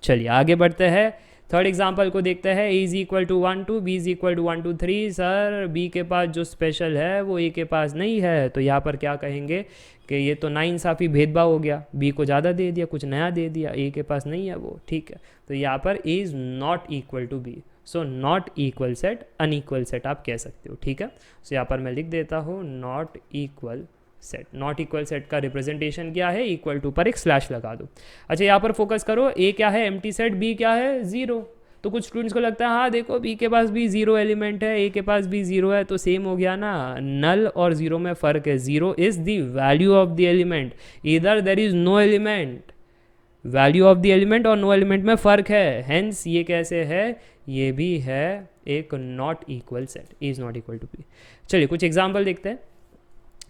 चलिए आगे बढ़ते हैं, थर्ड एग्जाम्पल को देखते हैं। A is equal to 1 2, B is equal to 1 2 3। Sir B के पास जो स्पेशल है वो ए के पास नहीं है, तो यहाँ पर क्या कहेंगे कि ये तो नाइंसाफ़ी भेदभाव हो गया, बी को ज़्यादा दे दिया, कुछ नया दे दिया, ए के पास नहीं है वो, ठीक है। तो यहाँ पर A is not equal to B, so not equal set, unequal set आप कह सकते हो, ठीक है। सो यहाँ पर मैं लिख देता हूँ not equal set. Not equal set का रिप्रेजेंटेशन क्या है, इक्वल टू पर एक स्लैश लगा दो। अच्छा यहाँ पर फोकस करो, ए क्या है एम्प्टी सेट, बी क्या है 0। तो कुछ स्टूडेंट्स को लगता है हाँ देखो बी के पास भी 0 एलिमेंट है, ए के पास भी 0 है, तो सेम हो गया ना। नल और 0 में फ़र्क है, 0 is the value of the element, इधर there is no element. Value of the element और नो एलिमेंट में फ़र्क है, हेंस ये कैसे है, ये भी है एक not equal set, is not equal to B. चलिए कुछ एग्जाम्पल देखते हैं।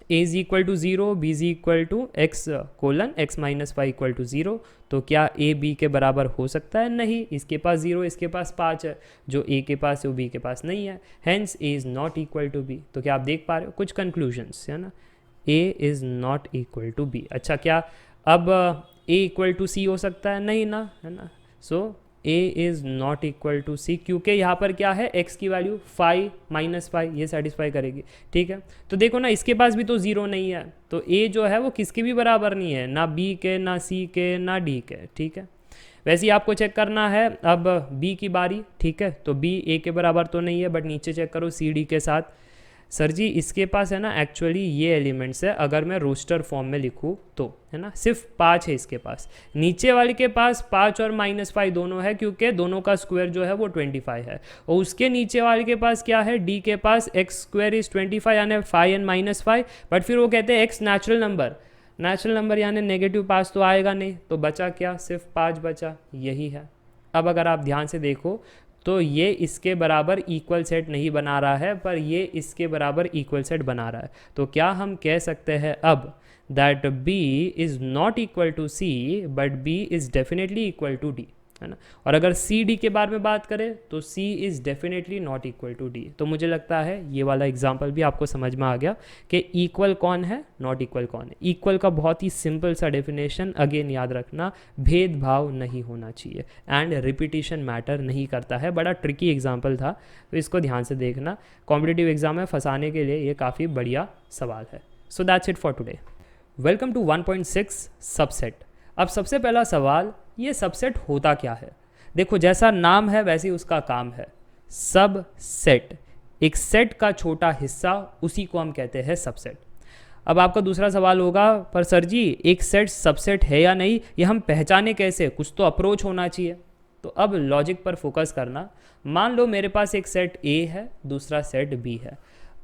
a is equal to 0, b is equal to x colon x minus y equal to 0। तो क्या a b के बराबर हो सकता है, नहीं, इसके पास 0, इसके पास 5 है, जो a के पास है वो b के पास नहीं है, hence a is not equal to b। तो क्या आप देख पा रहे हो कुछ कंक्लूजन्स है ना, a is not equal to b। अच्छा क्या अब a इक्वल टू c हो सकता है, नहीं ना, है ना। So a is not equal to c, क्योंकि यहाँ पर क्या है x की वैल्यू 5 माइनस 5 ये सेटिस्फाई करेगी, ठीक है। तो देखो ना इसके पास भी तो 0 नहीं है, तो a जो है वो किसके भी बराबर नहीं है, ना b के, ना c के, ना d के, ठीक है। वैसे ही आपको चेक करना है अब b की बारी, ठीक है। तो b a के बराबर तो नहीं है, बट नीचे चेक करो c d के साथ। सर जी इसके पास है ना एक्चुअली ये एलिमेंट्स है, अगर मैं रोस्टर फॉर्म में लिखूँ तो, है ना, सिर्फ 5 है इसके पास, नीचे वाले के पास 5 और -5 दोनों है, क्योंकि दोनों का स्क्वायर जो है वो 25 है। और उसके नीचे वाले के पास क्या है, डी के पास एक्स स्क्वायर इज 25 यानी 5 एंड -5, बट फिर वो कहते हैं एक्स नेचुरल नंबर यानी नेगेटिव पास तो आएगा नहीं, तो बचा क्या, सिर्फ 5 बचा, यही है। अब अगर आप ध्यान से देखो तो ये इसके बराबर इक्वल सेट नहीं बना रहा है, पर ये इसके बराबर इक्वल सेट बना रहा है। तो क्या हम कह सकते हैं अब that b is not equal to c but b is definitely equal to d, है ना। और अगर c d के बारे में बात करें तो c is definitely not equal to d। तो मुझे लगता है ये वाला एग्जांपल भी आपको समझ में आ गया कि इक्वल कौन है, नॉट इक्वल कौन है। इक्वल का बहुत ही सिंपल सा डेफिनेशन, अगेन याद रखना, भेदभाव नहीं होना चाहिए एंड रिपीटिशन मैटर नहीं करता है। बड़ा ट्रिकी एग्जाम्पल था, तो इसको ध्यान से देखना, कॉम्पिटिटिव एग्जाम में फंसाने के लिए ये काफ़ी बढ़िया सवाल है। So that's it for today. Welcome to 1.6 subset. अब सबसे पहला सवाल, ये सबसेट होता क्या है। देखो जैसा नाम है वैसे ही उसका काम है, सब सेट, एक सेट का छोटा हिस्सा, उसी को हम कहते हैं सबसेट। अब आपका दूसरा सवाल होगा, पर सर जी एक सेट सबसेट है या नहीं, ये हम पहचाने कैसे, कुछ तो अप्रोच होना चाहिए। तो अब लॉजिक पर फोकस करना। मान लो मेरे पास एक सेट A है, दूसरा सेट B है।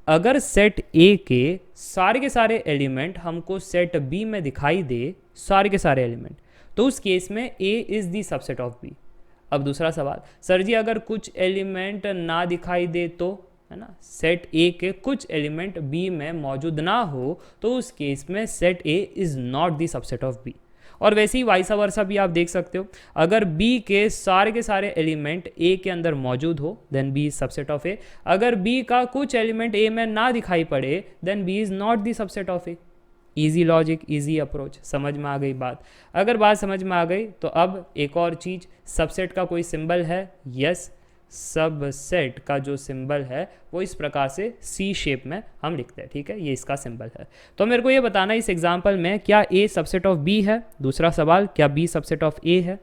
अगर सेट A के सारे एलिमेंट हमको सेट B में दिखाई दे, सारे के सारे एलिमेंट, तो उस केस में A is the subset of B। अब दूसरा सवाल, सर जी अगर कुछ एलिमेंट ना दिखाई दे तो, है ना, सेट A के कुछ एलिमेंट B में मौजूद ना हो, तो उस केस में set A is not the subset of B। और वैसे ही वाइसा वर्सा भी आप देख सकते हो, अगर B के सारे एलिमेंट A के अंदर मौजूद हो then B is subset of A। अगर B का कुछ एलिमेंट A में ना दिखाई पड़े then B is not the subset of A। Easy logic, easy approach, समझ में आ गई बात। अगर बात समझ में आ गई तो अब एक और चीज़, सबसेट का कोई सिंबल है, यस, सबसेट का जो सिंबल है वो इस प्रकार से सी शेप में हम लिखते हैं, ठीक है, ये इसका सिंबल है। तो मेरे को ये बताना इस एग्जांपल में क्या A सबसेट ऑफ B है। दूसरा सवाल, क्या B सबसेट ऑफ A है।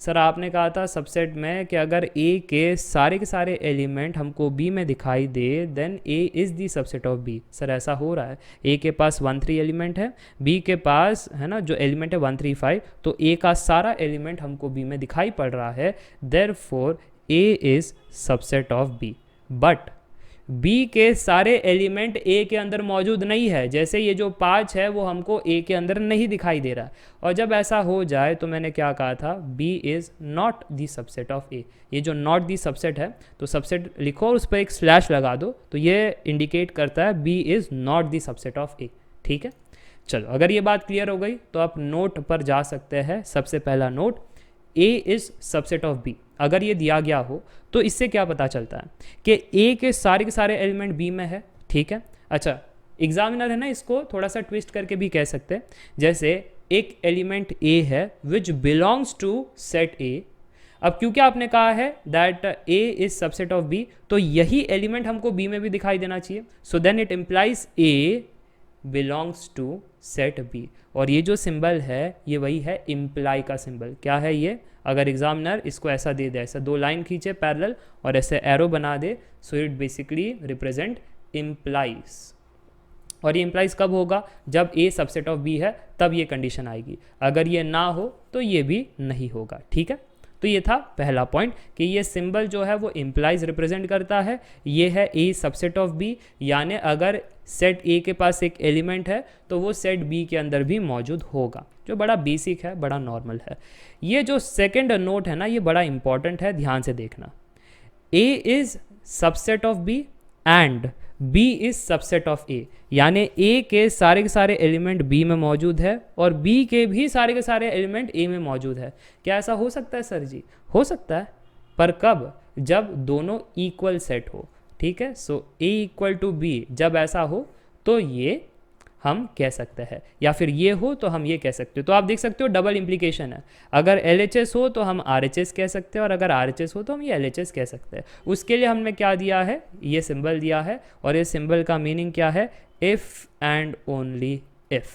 सर आपने कहा था सबसेट में कि अगर A के सारे एलिमेंट हमको B में दिखाई दे then A is the subset of B। Sir ऐसा हो रहा है, A के पास 1 3 एलिमेंट है, B के पास, है ना, जो एलिमेंट है 1 3 5, तो A का सारा एलिमेंट हमको B में दिखाई पड़ रहा है, therefore A is subset of B। But B के सारे एलिमेंट A के अंदर मौजूद नहीं है, जैसे ये जो 5 है वो हमको A के अंदर नहीं दिखाई दे रहा है। और जब ऐसा हो जाए तो मैंने क्या कहा था, B is not the subset of A। ये जो नॉट दी सबसेट है, तो सबसेट लिखो और उस पर एक स्लैश लगा दो, तो ये इंडिकेट करता है B is not the subset of A, ठीक है। चलो, अगर ये बात क्लियर हो गई तो आप नोट पर जा सकते हैं। सबसे पहला note, A is subset of B। अगर ये दिया गया हो तो इससे क्या पता चलता है कि A के सारे एलिमेंट B में है, ठीक है। अच्छा, एग्जामिनर है ना, इसको थोड़ा सा ट्विस्ट करके भी कह सकते हैं। जैसे एक एलिमेंट A है which belongs to set A। अब क्योंकि आपने कहा है that A is subset of B, तो यही एलिमेंट हमको B में भी दिखाई देना चाहिए। So then it implies A belongs to set B। और ये जो सिंबल है ये वही है इम्प्लाई का सिंबल। क्या है ये? अगर एग्जामिनर इसको ऐसा दे दे, ऐसा दो लाइन खींचे पैरेलल और ऐसे एरो बना दे, so it basically represent implies. और ये इम्प्लाइज कब होगा? जब A सबसेट ऑफ B है, तब ये कंडीशन आएगी। अगर ये ना हो तो ये भी नहीं होगा, ठीक है। तो ये था पहला पॉइंट कि ये सिंबल जो है वो इम्प्लाइज रिप्रेजेंट करता है। ये है A सबसेट ऑफ B, यानी अगर सेट A के पास एक एलिमेंट है तो वो सेट B के अंदर भी मौजूद होगा, जो बड़ा बेसिक है, बड़ा नॉर्मल है। ये जो सेकेंड नोट है ना, ये बड़ा इंपॉर्टेंट है, ध्यान से देखना। A is subset of B and B is subset of A, यानी A के सारे एलिमेंट B में मौजूद है और B के भी सारे एलिमेंट A में मौजूद है। क्या ऐसा हो सकता है सर जी? हो सकता है, पर कब? जब दोनों इक्वल सेट हो, ठीक है। सो A इक्वल टू B, जब ऐसा हो तो ये हम कह सकते हैं, या फिर ये हो तो हम ये कह सकते हो। तो आप देख सकते हो डबल इम्प्लीकेशन है। अगर LHS हो तो हम RHS कह सकते हैं, और अगर RHS हो तो हम ये LHS कह सकते हैं। उसके लिए हमने क्या दिया है? ये सिंबल दिया है, और ये सिंबल का मीनिंग क्या है? इफ़ एंड ओनली इफ़,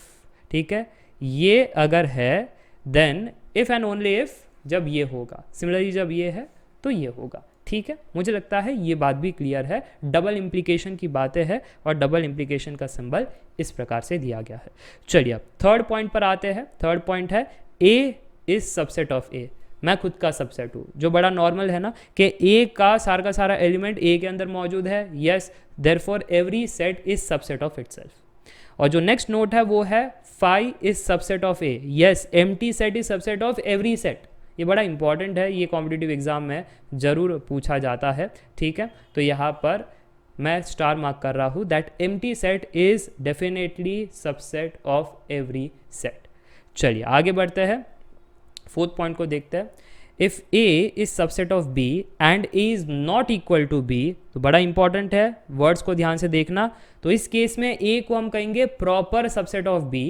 ठीक है। ये अगर है then if and only if, जब ये होगा। सिमिलरली जब ये है तो ये होगा, ठीक है। मुझे लगता है ये बात भी क्लियर है। डबल इम्प्लीकेशन की बातें हैं और डबल इम्प्लीकेशन का सिंबल इस प्रकार से दिया गया है। चलिए अब थर्ड पॉइंट पर आते हैं। थर्ड पॉइंट है A is subset of A। मैं खुद का सबसेट हूँ, जो बड़ा नॉर्मल है ना कि A का सारा एलिमेंट A के अंदर मौजूद है। Yes, therefore every set is subset of itself. और जो नेक्स्ट नोट है वो है phi is subset of A। Yes, empty set is subset of every set. ये बड़ा इंपॉर्टेंट है, ये कॉम्पिटिटिव एग्जाम में ज़रूर पूछा जाता है, ठीक है। तो यहाँ पर मैं स्टार मार्क कर रहा हूँ that empty set is definitely subset of every set. चलिए आगे बढ़ते हैं, फोर्थ पॉइंट को देखते हैं। If A is subset of B and A is not equal to B, तो बड़ा इंपॉर्टेंट है, वर्ड्स को ध्यान से देखना। तो इस केस में A को हम कहेंगे proper subset of B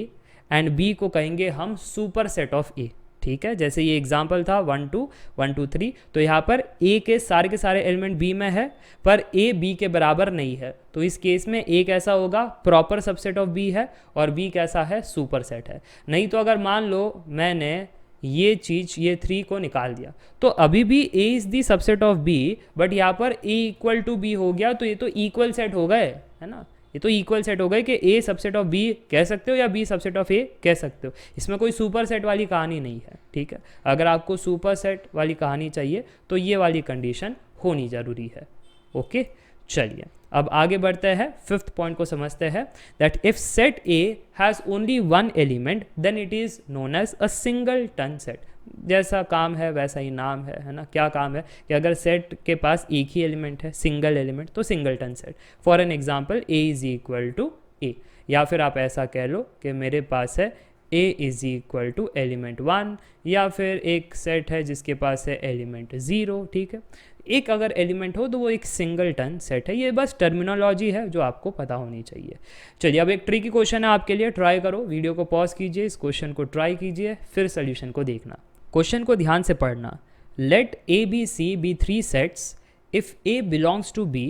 and B को कहेंगे हम सुपर सेट ऑफ A, ठीक है। जैसे ये एग्जाम्पल था 1 2 1 2 3, तो यहाँ पर A के सारे एलिमेंट B में है, पर A B के बराबर नहीं है। तो इस केस में A कैसा होगा? प्रॉपर सबसेट ऑफ B है, और B कैसा है? सुपर सेट है। नहीं तो अगर मान लो मैंने ये चीज़, ये 3 को निकाल दिया, तो अभी भी A is the subset of B, but यहाँ पर A इक्वल टू B हो गया, तो ये तो इक्वल सेट हो गए, है ना। ये तो इक्वल सेट हो गए कि A सबसेट ऑफ B कह सकते हो या B सबसेट ऑफ A कह सकते हो। इसमें कोई सुपर सेट वाली कहानी नहीं है, ठीक है। अगर आपको सुपर सेट वाली कहानी चाहिए तो ये वाली कंडीशन होनी ज़रूरी है, ओके। चलिए अब आगे बढ़ते हैं, फिफ्थ पॉइंट को समझते हैं। That if set A has only one element then it is known as a singleton set. जैसा काम है वैसा ही नाम है ना। क्या काम है कि अगर सेट के पास एक ही एलिमेंट है, सिंगल एलिमेंट, तो singleton set. For an example A is equal to A, या फिर आप ऐसा कह लो कि मेरे पास है A is equal to element 1, या फिर एक सेट है जिसके पास है एलिमेंट 0, ठीक है। एक अगर एलिमेंट हो तो वो एक सिंगल टन सेट है। ये बस टर्मिनोलॉजी है जो आपको पता होनी चाहिए। चलिए अब एक ट्रिकी क्वेश्चन है आपके लिए, ट्राई करो। वीडियो को पॉज कीजिए, इस क्वेश्चन को ट्राई कीजिए, फिर सोल्यूशन को देखना। क्वेश्चन को ध्यान से पढ़ना। Let A B C be 3 sets. If A belongs to B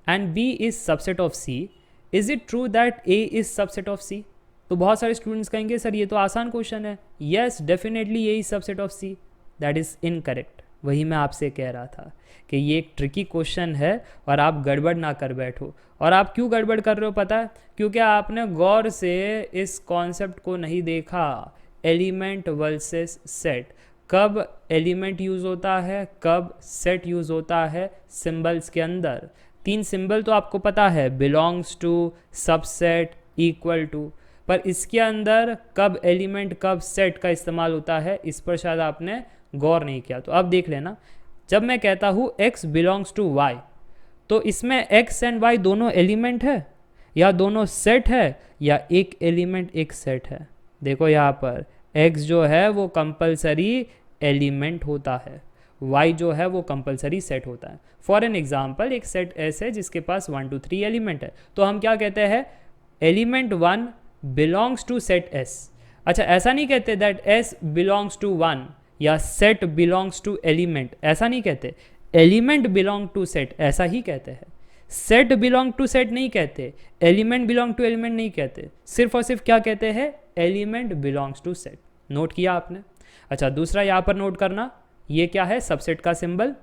and B is subset of C, is it true that A is subset of C? तो बहुत सारे स्टूडेंट्स कहेंगे सर ये तो आसान क्वेश्चन है। Yes, definitely A is subset of C. That is incorrect. वही मैं आपसे कह रहा था कि ये एक ट्रिकी क्वेश्चन है और आप गड़बड़ ना कर बैठो। और आप क्यों गड़बड़ कर रहे हो पता है? क्योंकि आपने गौर से इस कॉन्सेप्ट को नहीं देखा, एलिमेंट वर्सेस सेट। कब एलिमेंट यूज़ होता है, कब सेट यूज़ होता है सिंबल्स के अंदर। 3 सिंबल तो आपको पता है, belongs to, subset, equal to, पर इसके अंदर कब एलिमेंट कब सेट का इस्तेमाल होता है इस पर शायद आपने गौर नहीं किया। तो अब देख लेना, जब मैं कहता हूँ x बिलोंग्स टू y, तो इसमें x एंड y दोनों एलिमेंट है, या दोनों सेट है या एक एलिमेंट एक सेट है। देखो यहाँ पर x जो है वो कंपलसरी एलिमेंट होता है, y जो है वो कंपलसरी सेट होता है। फॉर एन एग्जाम्पल एक सेट S है जिसके पास 1 2 3 एलिमेंट है, तो हम क्या कहते हैं, element 1 belongs to set S। अच्छा, ऐसा नहीं कहते दैट S बिलोंग्स टू 1 या सेट बिलोंग्स टू एलिमेंट, ऐसा नहीं कहते। एलिमेंट बिलोंग टू सेट ऐसा ही कहते हैं, सेट बिलोंग टू सेट नहीं कहते, एलिमेंट बिलोंग टू एलिमेंट नहीं कहते, सिर्फ और सिर्फ क्या कहते हैं, element belongs to set. Note किया आपने? अच्छा, दूसरा यहाँ पर नोट करना, ये क्या है, सबसेट का symbol.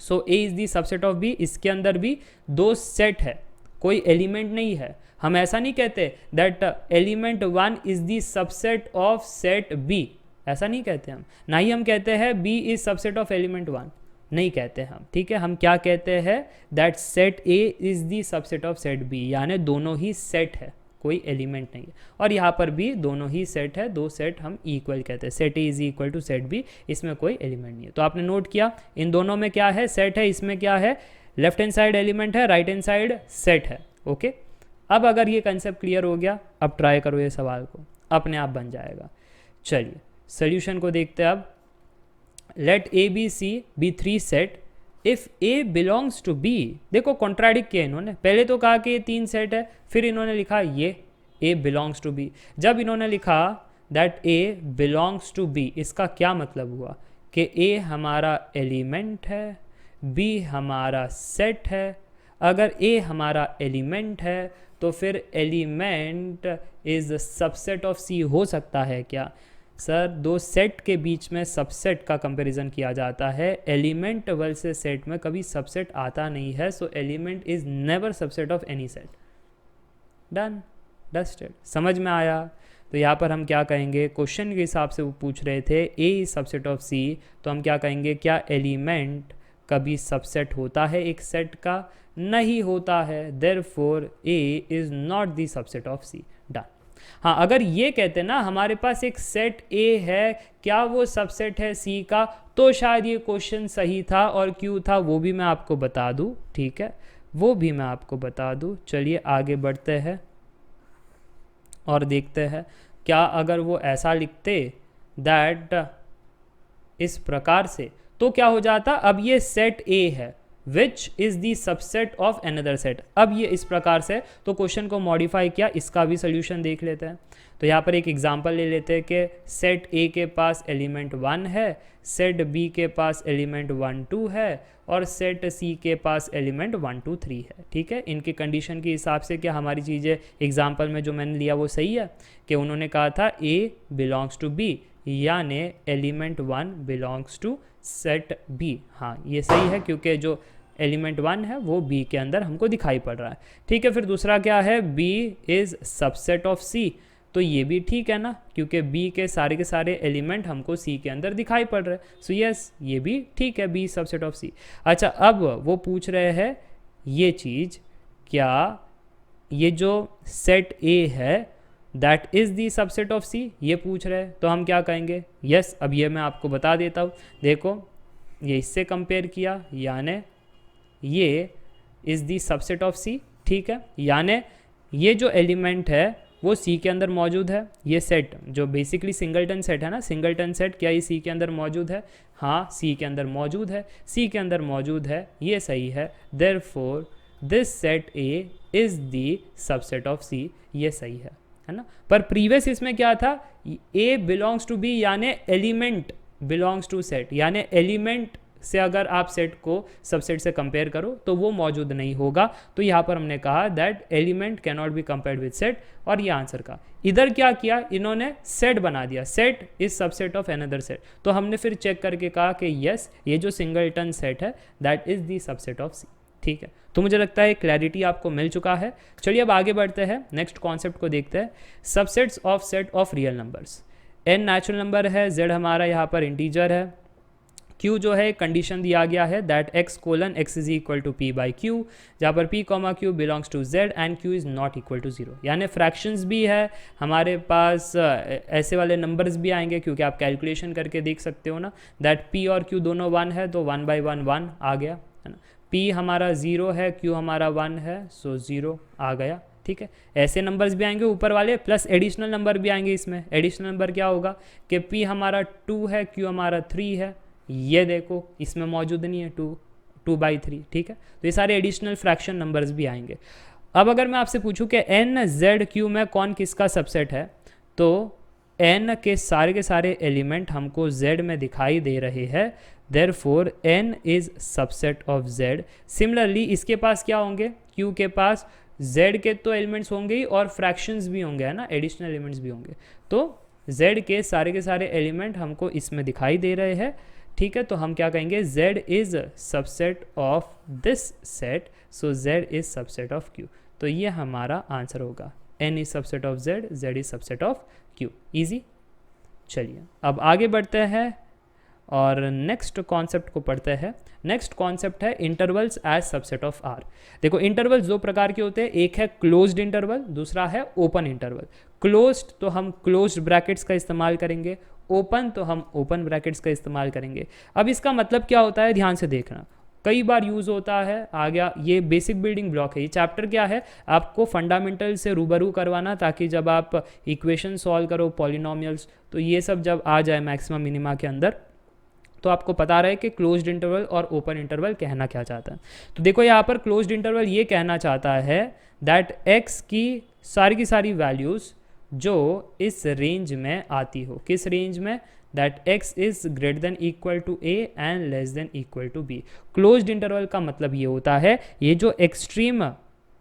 So A is the subset of B, इसके अंदर भी दो सेट है, कोई एलिमेंट नहीं है। हम ऐसा नहीं कहते that element 1 is the subset of set B, ऐसा नहीं कहते हम। ना ही हम कहते हैं B is subset of element 1, नहीं कहते हम। ठीक है, हम क्या कहते हैं, that set A is the subset of set B, यानी दोनों ही सेट है, कोई एलिमेंट नहीं है। और यहाँ पर भी दोनों ही सेट है, दो सेट हम इक्वल कहते हैं, set A is equal to set B, इसमें कोई एलिमेंट नहीं है। तो आपने नोट किया इन दोनों में क्या है, सेट है, इसमें क्या है, लेफ्ट हैंड साइड एलिमेंट है, राइट हैंड साइड सेट है। ओके, अब अगर ये कंसेप्ट क्लियर हो गया, अब ट्राई करो ये सवाल को, अपने आप बन जाएगा। चलिए सोल्यूशन को देखते हैं अब। Let A B C be 3 set if A belongs to B. देखो कॉन्ट्राडिक्ट किया इन्होंने, पहले तो कहा कि ये 3 सेट है, फिर इन्होंने लिखा ये ए बिलोंग्स टू बी। जब इन्होंने लिखा that A belongs to B, इसका क्या मतलब हुआ कि ए हमारा एलिमेंट है, बी हमारा सेट है। अगर ए हमारा एलिमेंट है तो फिर एलिमेंट इज सबसेट ऑफ सी हो सकता है क्या? सर, दो सेट के बीच में सबसेट का कंपैरिजन किया जाता है, एलिमेंट वर्सेस सेट में कभी सबसेट आता नहीं है। So element is never subset of any set. Done, dusted. समझ में आया? तो यहाँ पर हम क्या कहेंगे, क्वेश्चन के हिसाब से वो पूछ रहे थे ए इज सबसेट ऑफ सी, तो हम क्या कहेंगे, क्या एलिमेंट कभी सबसेट होता है एक सेट का? नहीं होता है, therefore A is not the subset of C. Done. हाँ, अगर ये कहते ना हमारे पास एक सेट ए है, क्या वो सबसेट है सी का, तो शायद ये क्वेश्चन सही था, और क्यों था वो भी मैं आपको बता दूं। ठीक है, वो भी मैं आपको बता दूं। चलिए आगे बढ़ते हैं और देखते हैं, क्या अगर वो ऐसा लिखते दैट इस प्रकार से, तो क्या हो जाता, अब ये सेट ए है which is the subset of another set. अब ये इस प्रकार से, तो क्वेश्चन को मॉडिफाई किया, इसका भी सोल्यूशन देख लेते हैं। तो यहाँ पर एक एग्जांपल ले लेते हैं कि सेट ए के पास एलिमेंट 1 है, सेट बी के पास एलिमेंट 1 2 है, और सेट सी के पास एलिमेंट 1 2 3 है। ठीक है, इनकी कंडीशन के हिसाब से क्या हमारी चीज़ें एग्जाम्पल में जो मैंने लिया वो सही है, कि उन्होंने कहा था ए बिलोंग्स टू बी, यानी element 1 belongs to set B. हाँ, ये सही है, क्योंकि जो एलिमेंट 1 है वो बी के अंदर हमको दिखाई पड़ रहा है। ठीक है, फिर दूसरा क्या है, बी इज़ सबसेट ऑफ सी, तो ये भी ठीक है ना, क्योंकि बी के सारे एलिमेंट हमको सी के अंदर दिखाई पड़ रहे हैं। सो यस, ये भी ठीक है, बी सबसेट ऑफ सी। अच्छा, अब वो पूछ रहे हैं ये चीज़, क्या ये जो सेट ए है that is the subset of C, ये पूछ रहे हैं, तो हम क्या कहेंगे, यस। अब ये मैं आपको बता देता हूँ, देखो ये इससे कंपेयर किया, यानी ये is the subset of C. ठीक है, यानी ये जो एलिमेंट है वो सी के अंदर मौजूद है। ये सेट जो बेसिकली सिंगलटन सेट है ना, सिंगलटन सेट, क्या ये सी के अंदर मौजूद है? हाँ, सी के अंदर मौजूद है, सी के अंदर मौजूद है, ये सही है। Therefore this set A is the subset of C, ये सही है ना। पर प्रीवियस इसमें क्या था, ए बिलोंग्स टू बी, यानी एलिमेंट बिलोंग्स टू सेट, यानी एलिमेंट से अगर आप सेट को सबसेट से कंपेयर करो तो वो मौजूद नहीं होगा। तो यहाँ पर हमने कहा that element can not be compared with set, और ये आंसर का। इधर क्या किया इन्होंने, सेट बना दिया, set is subset of another set. तो हमने फिर चेक करके कहा कि यस, ये जो सिंगलटन सेट है that is the subset of C. ठीक है, तो मुझे लगता है क्लैरिटी आपको मिल चुका है। चलिए अब आगे बढ़ते हैं, नेक्स्ट कॉन्सेप्ट को देखते हैं, subsets of set of real numbers. N natural number है, जेड हमारा यहाँ पर इंटीजर है, क्यू जो है कंडीशन दिया गया है that x colon x is equal to p by q, जहाँ पर p comma q belongs to z and q is not equal to 0। यानी फ्रैक्शंस भी है हमारे पास, ऐसे वाले नंबर्स भी आएंगे, क्योंकि आप कैलकुलेशन करके देख सकते हो ना दैट p और q दोनों 1 है, तो 1 बाई 1 1 आ गया, है ना। p हमारा 0 है, q हमारा 1 है, सो 0 आ गया, ठीक है। ऐसे नंबर्स भी आएंगे ऊपर वाले, प्लस एडिशनल नंबर भी आएंगे इसमें। एडिशनल नंबर क्या होगा कि p हमारा 2 है, q हमारा 3 है, ये देखो इसमें मौजूद नहीं है 2/3, ठीक है। तो ये सारे एडिशनल फ्रैक्शन नंबर्स भी आएंगे। अब अगर मैं आपसे पूछूं कि n z q में कौन किसका सबसेट है, तो n के सारे एलिमेंट हमको z में दिखाई दे रहे हैं, therefore n is subset of z। Similarly इसके पास क्या होंगे, q के पास z के तो एलिमेंट्स होंगे ही और फ्रैक्शंस भी होंगे, है ना, एडिशनल एलिमेंट्स भी होंगे। तो z के सारे एलिमेंट हमको इसमें दिखाई दे रहे हैं, ठीक है। तो हम क्या कहेंगे, z is subset of this set, so z is subset of q। तो ये हमारा आंसर होगा, n is subset of z, z is subset of q। Easy. चलिए अब आगे बढ़ते हैं और नेक्स्ट कॉन्सेप्ट को पढ़ते हैं। नेक्स्ट कॉन्सेप्ट है intervals as subset of R. देखो इंटरवल्स दो प्रकार के होते हैं, एक है क्लोज्ड इंटरवल, दूसरा है ओपन इंटरवल। क्लोज्ड तो हम क्लोज्ड ब्रैकेट्स का इस्तेमाल करेंगे, ओपन तो हम ओपन ब्रैकेट्स का इस्तेमाल करेंगे। अब इसका मतलब क्या होता है, ध्यान से देखना, कई बार यूज़ होता है। आ गया ये बेसिक बिल्डिंग ब्लॉक है। ये चैप्टर क्या है, आपको फंडामेंटल से रूबरू करवाना, ताकि जब आप इक्वेशन सॉल्व करो, पॉलिनोमियल्स, तो ये सब जब आ जाए मैक्सिमम मिनिमा के अंदर, तो आपको पता रहे कि क्लोज्ड इंटरवल और ओपन इंटरवल कहना क्या चाहता है। तो देखो यहाँ पर क्लोज्ड इंटरवल ये कहना चाहता है दैट x की सारी वैल्यूज़ जो इस रेंज में आती हो, किस रेंज में, that x is greater than equal to a and less than equal to b। Closed interval का मतलब ये होता है, ये जो एक्सट्रीम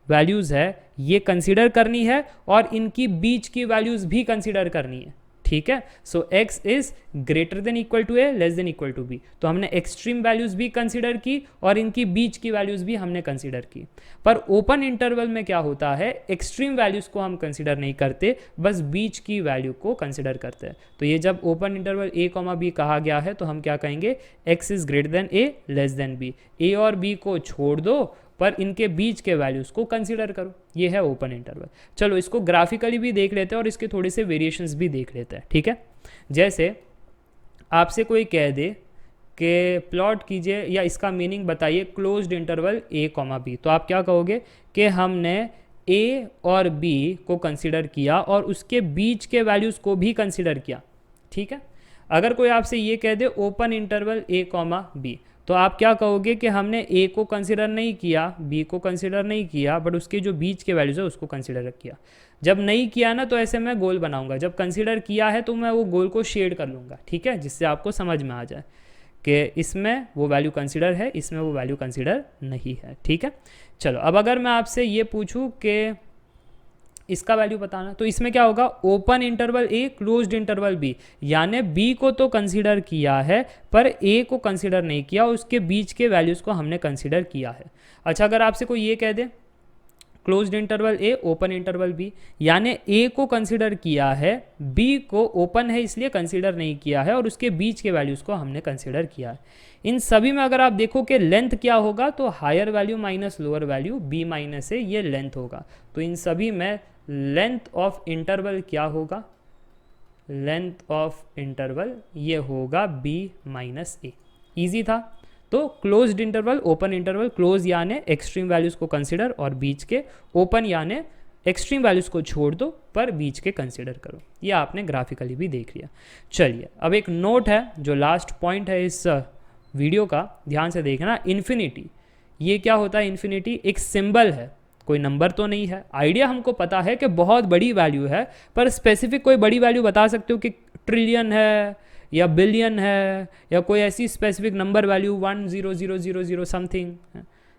वैल्यूज़ है ये कंसिडर करनी है और इनकी बीच की वैल्यूज़ भी कंसिडर करनी है, ठीक है। So x is greater than equal to a, less than equal to b। तो हमने एक्सट्रीम वैल्यूज भी कंसीडर की और इनकी बीच की वैल्यूज भी हमने कंसीडर की। पर ओपन इंटरवल में क्या होता है, एक्सट्रीम वैल्यूज को हम कंसीडर नहीं करते, बस बीच की वैल्यू को कंसीडर करते हैं। तो ये जब ओपन इंटरवल a, b कहा गया है, तो हम क्या कहेंगे, x is greater then a, less then b। a और b को छोड़ दो, पर इनके बीच के वैल्यूज़ को कंसीडर करो। ये है ओपन इंटरवल। चलो इसको ग्राफिकली भी देख लेते हैं और इसके थोड़े से वेरिएशंस भी देख लेते हैं, ठीक है। जैसे आपसे कोई कह दे कि प्लॉट कीजिए या इसका मीनिंग बताइए क्लोज्ड इंटरवल a, b, तो आप क्या कहोगे कि हमने a और b को कंसीडर किया और उसके बीच के वैल्यूज़ को भी कंसीडर किया, ठीक है। अगर कोई आपसे ये कह दे ओपन इंटरवल a, b, तो आप क्या कहोगे कि हमने a को कंसिडर नहीं किया, b को कंसिडर नहीं किया, बट उसके जो बीच के वैल्यूज़ है उसको कंसिडर किया। जब नहीं किया ना, तो ऐसे मैं गोल बनाऊंगा, जब कंसिडर किया है तो मैं वो गोल को शेड कर लूँगा, ठीक है, जिससे आपको समझ में आ जाए कि इसमें वो वैल्यू कंसिडर है, इसमें वो वैल्यू कंसिडर नहीं है, ठीक है। चलो अब अगर मैं आपसे ये पूछूँ कि इसका वैल्यू बताना, तो इसमें क्या होगा, open interval a, closed interval b, यानी b को तो कंसीडर किया है पर a को कंसीडर नहीं किया, उसके बीच के वैल्यूज़ को हमने कंसीडर किया है। अच्छा अगर आपसे कोई ये कह दे closed interval a, open interval b, यानी a को कंसीडर किया है, b को ओपन है इसलिए कंसीडर नहीं किया है और उसके बीच के वैल्यूज़ को हमने कंसीडर किया है। इन सभी में अगर आप देखो कि लेंथ क्या होगा, तो higher value minus lower value b minus a, ये लेंथ होगा। तो इन सभी में लेंथ ऑफ इंटरवल क्या होगा, लेंथ ऑफ इंटरवल ये होगा b माइनस a। ईजी था। तो closed interval, open interval, close यानी एक्सट्रीम वैल्यूज़ को कंसिडर और बीच के, ओपन यानी एक्सट्रीम वैल्यूज़ को छोड़ दो पर बीच के कंसिडर करो। ये आपने ग्राफिकली भी देख लिया। चलिए अब एक नोट है जो लास्ट पॉइंट है इस वीडियो का, ध्यान से देखना। इन्फिनिटी, ये क्या होता है, इन्फिनिटी एक सिंबल है, कोई नंबर तो नहीं है। आइडिया हमको पता है कि बहुत बड़ी वैल्यू है, पर स्पेसिफिक कोई बड़ी वैल्यू बता सकते हो कि ट्रिलियन है या बिलियन है या कोई ऐसी स्पेसिफिक नंबर वैल्यू 10000 समथिंग?